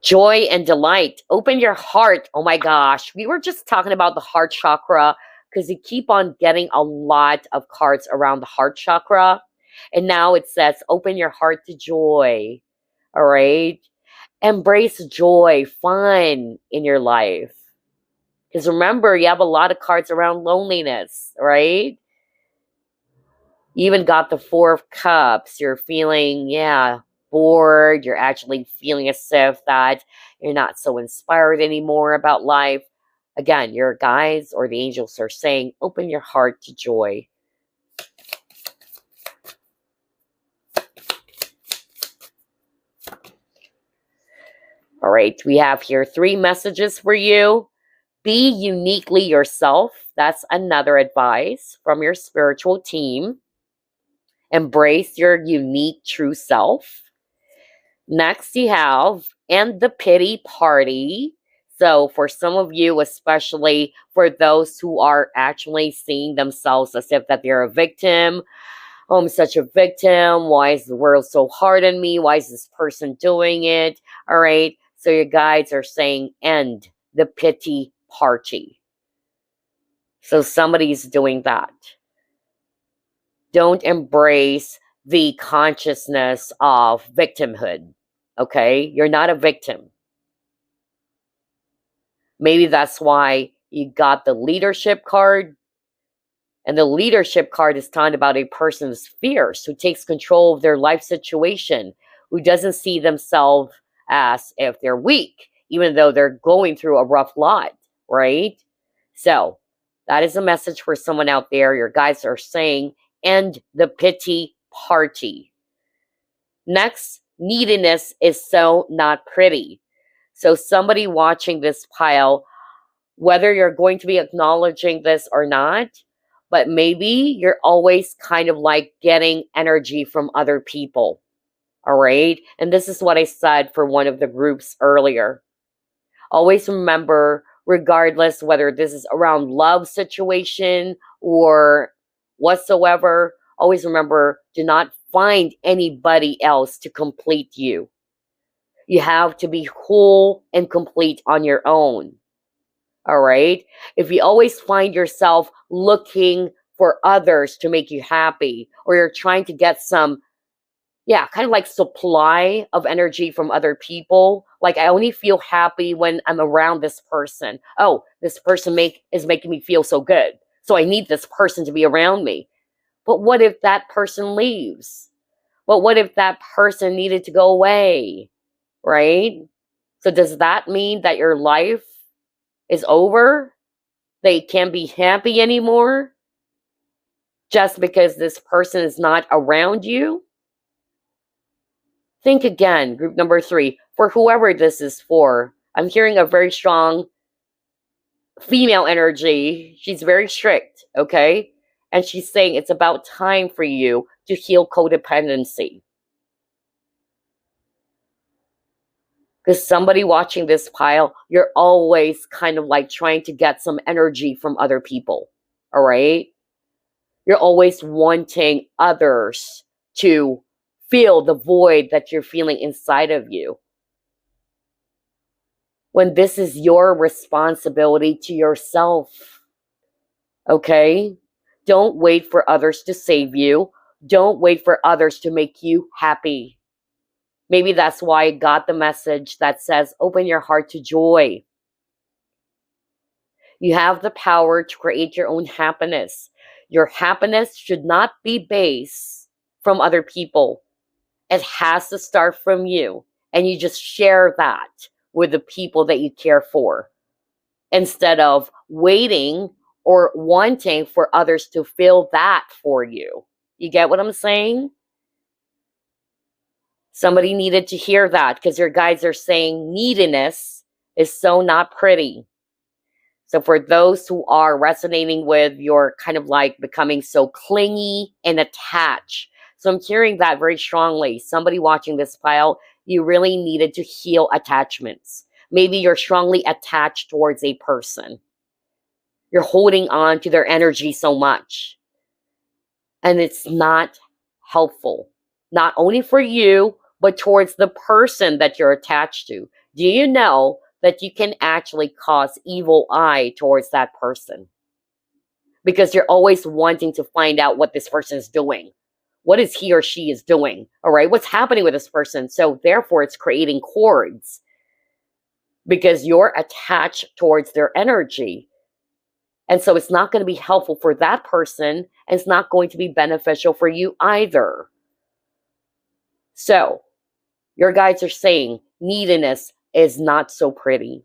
Joy and delight. Open your heart. Oh my gosh. We were just talking about the heart chakra because you keep on getting a lot of cards around the heart chakra. And now it says, open your heart to joy. All right. Embrace joy, fun in your life. Because remember, you have a lot of cards around loneliness, right? You even got the 4 of Cups. You're feeling, bored. You're actually feeling as if that you're not so inspired anymore about life. Again, your guides or the angels are saying, open your heart to joy. All right, we have here 3 messages for you. Be uniquely yourself. That's another advice from your spiritual team. Embrace your unique true self. Next, you have end the pity party. So for some of you, especially for those who are actually seeing themselves as if that they're a victim. Oh, I'm such a victim. Why is the world so hard on me? Why is this person doing it? All right. So your guides are saying end the pity party. So somebody's doing that. Don't embrace the consciousness of victimhood. Okay? You're not a victim. Maybe that's why you got the leadership card. And the leadership card is talking about a person who's fierce, who takes control of their life situation, who doesn't see themselves as if they're weak, even though they're going through a rough lot, right? So that is a message for someone out there. Your guides are saying, end the pity party. Next, neediness is so not pretty. So somebody watching this pile, whether you're going to be acknowledging this or not, but maybe you're always kind of like getting energy from other people. All right. And this is what I said for one of the groups earlier. Always remember, regardless whether this is around love situation or whatsoever, always remember, do not find anybody else to complete you. You have to be whole and complete on your own. All right. If you always find yourself looking for others to make you happy, or you're trying to get some, yeah, kind of like supply of energy from other people. Like, I only feel happy when I'm around this person. Oh, this person is making me feel so good. So I need this person to be around me. But what if that person leaves? But what if that person needed to go away? Right? So does that mean that your life is over? They can't be happy anymore? Just because this person is not around you? Think again, group number 3, for whoever this is for. I'm hearing a very strong female energy. She's very strict, okay? And she's saying it's about time for you to heal codependency. Because somebody watching this pile, you're always kind of like trying to get some energy from other people, all right? You're always wanting others to feel the void that you're feeling inside of you. When this is your responsibility to yourself, okay? Don't wait for others to save you. Don't wait for others to make you happy. Maybe that's why I got the message that says, open your heart to joy. You have the power to create your own happiness. Your happiness should not be based from other people. It has to start from you. And you just share that with the people that you care for, instead of waiting or wanting for others to feel that for you. You get what I'm saying? Somebody needed to hear that, because your guides are saying neediness is so not pretty. So for those who are resonating with your kind of like becoming so clingy and attached, so I'm hearing that very strongly. Somebody watching this file, you really needed to heal attachments. Maybe you're strongly attached towards a person. You're holding on to their energy so much. And it's not helpful. Not only for you, but towards the person that you're attached to. Do you know that you can actually cause evil eye towards that person? Because you're always wanting to find out what this person is doing. What is he or she is doing? All right, what's happening with this person? So therefore, it's creating cords, because you're attached towards their energy. And so it's not going to be helpful for that person, and it's not going to be beneficial for you either. So your guides are saying neediness is not so pretty.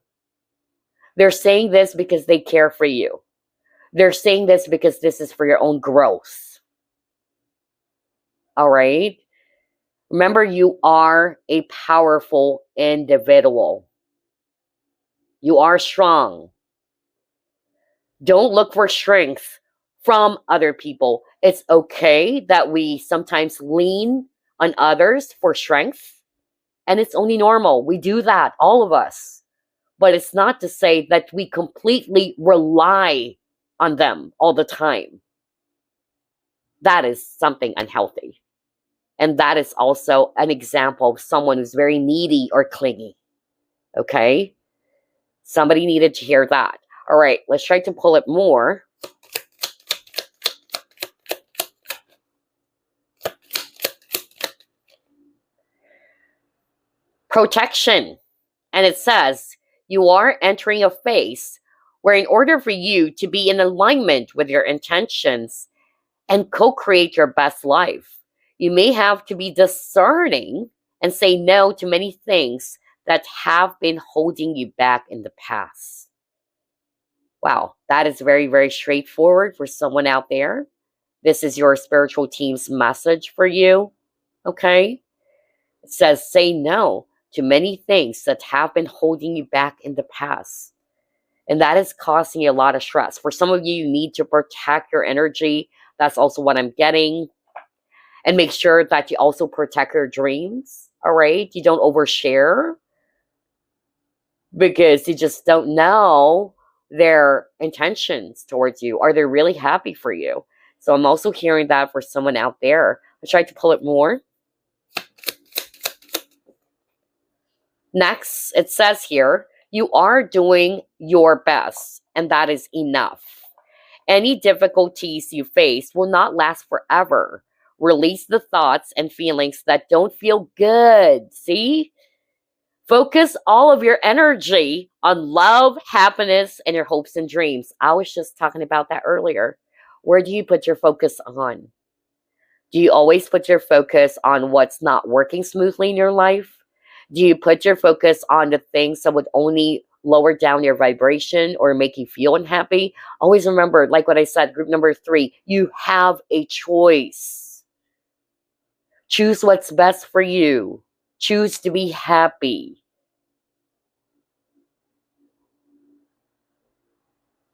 They're saying this because they care for you. They're saying this because this is for your own growth. All right? Remember, you are a powerful individual. You are strong. Don't look for strength from other people. It's okay that we sometimes lean on others for strength, and it's only normal. We do that, all of us. But it's not to say that we completely rely on them all the time. That is something unhealthy. And that is also an example of someone who's very needy or clingy. Okay? Somebody needed to hear that. All right, let's try to pull it more. Protection. And it says, you are entering a phase where, in order for you to be in alignment with your intentions and co-create your best life, you may have to be discerning and say no to many things that have been holding you back in the past. Wow, that is very, very straightforward for someone out there. This is your spiritual team's message for you, okay? It says, say no to many things that have been holding you back in the past. And that is causing you a lot of stress. For some of you, you need to protect your energy. That's also what I'm getting. And make sure that you also protect your dreams, all right? You don't overshare because you just don't know their intentions towards you. Are they really happy for you? So I'm also hearing that for someone out there. I tried to pull it more. Next, it says here, you are doing your best, and that is enough. Any difficulties you face will not last forever. Release the thoughts and feelings that don't feel good. See? Focus all of your energy on love, happiness, and your hopes and dreams. I was just talking about that earlier. Where do you put your focus on? Do you always put your focus on what's not working smoothly in your life? Do you put your focus on the things that would only lower down your vibration or make you feel unhappy? Always remember, like what I said, group number 3, you have a choice. Choose what's best for you. Choose to be happy.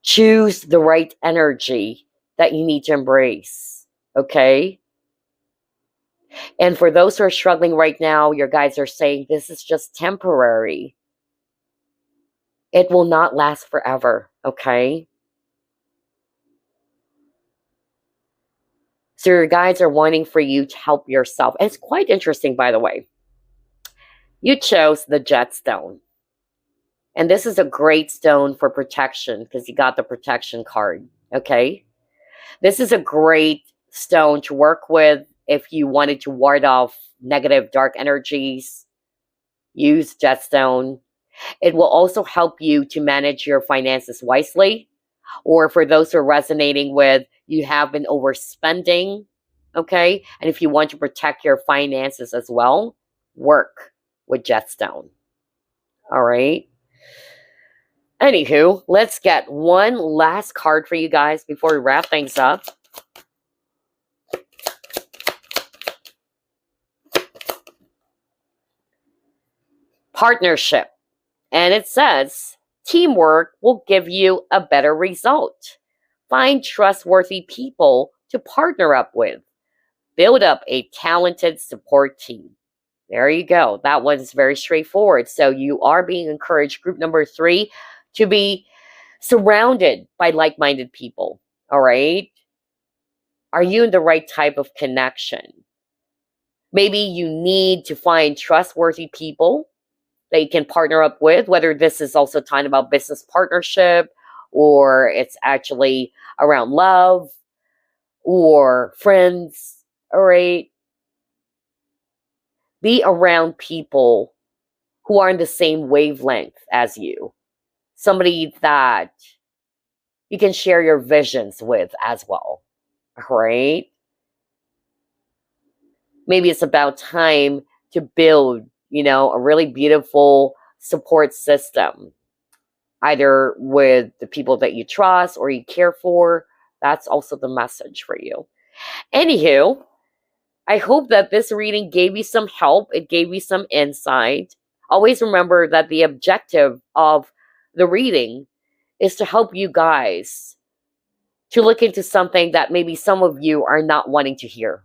Choose the right energy that you need to embrace. Okay? And for those who are struggling right now, your guides are saying this is just temporary. It will not last forever. Okay? So your guides are wanting for you to help yourself. And it's quite interesting, by the way. You chose the Jet Stone. And this is a great stone for protection because you got the protection card. Okay? This is a great stone to work with if you wanted to ward off negative dark energies. Use Jet Stone. It will also help you to manage your finances wisely. Or for those who are resonating with, you have been overspending, okay? And if you want to protect your finances as well, work with Jet Stone. All right? Anywho, let's get one last card for you guys before we wrap things up. Partnership. And it says, teamwork will give you a better result. Find trustworthy people to partner up with. Build up a talented support team. There you go. That one's very straightforward. So you are being encouraged, group number 3, to be surrounded by like-minded people. All right? Are you in the right type of connection? Maybe you need to find trustworthy people that you can partner up with, whether this is also talking about business partnership or it's actually around love or friends, all right? Be around people who are in the same wavelength as you. Somebody that you can share your visions with as well, all right? Maybe it's about time to build, a really beautiful support system, either with the people that you trust or you care for. That's also the message for you. Anywho, I hope that this reading gave you some help. It gave you some insight. Always remember that the objective of the reading is to help you guys to look into something that maybe some of you are not wanting to hear.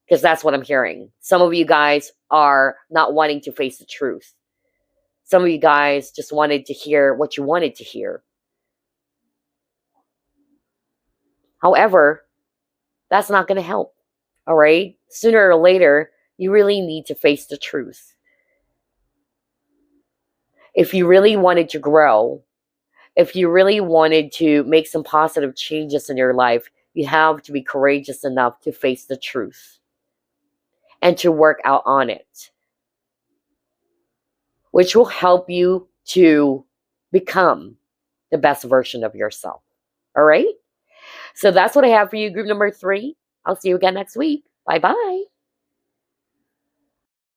Because that's what I'm hearing. Some of you guys are not wanting to face the truth. Some of you guys just wanted to hear what you wanted to hear. However, that's not going to help. All right? Sooner or later, you really need to face the truth. If you really wanted to grow, if you really wanted to make some positive changes in your life, you have to be courageous enough to face the truth and to work out on it, which will help you to become the best version of yourself. All right? So that's what I have for you, group number 3. I'll see you again next week. Bye-bye.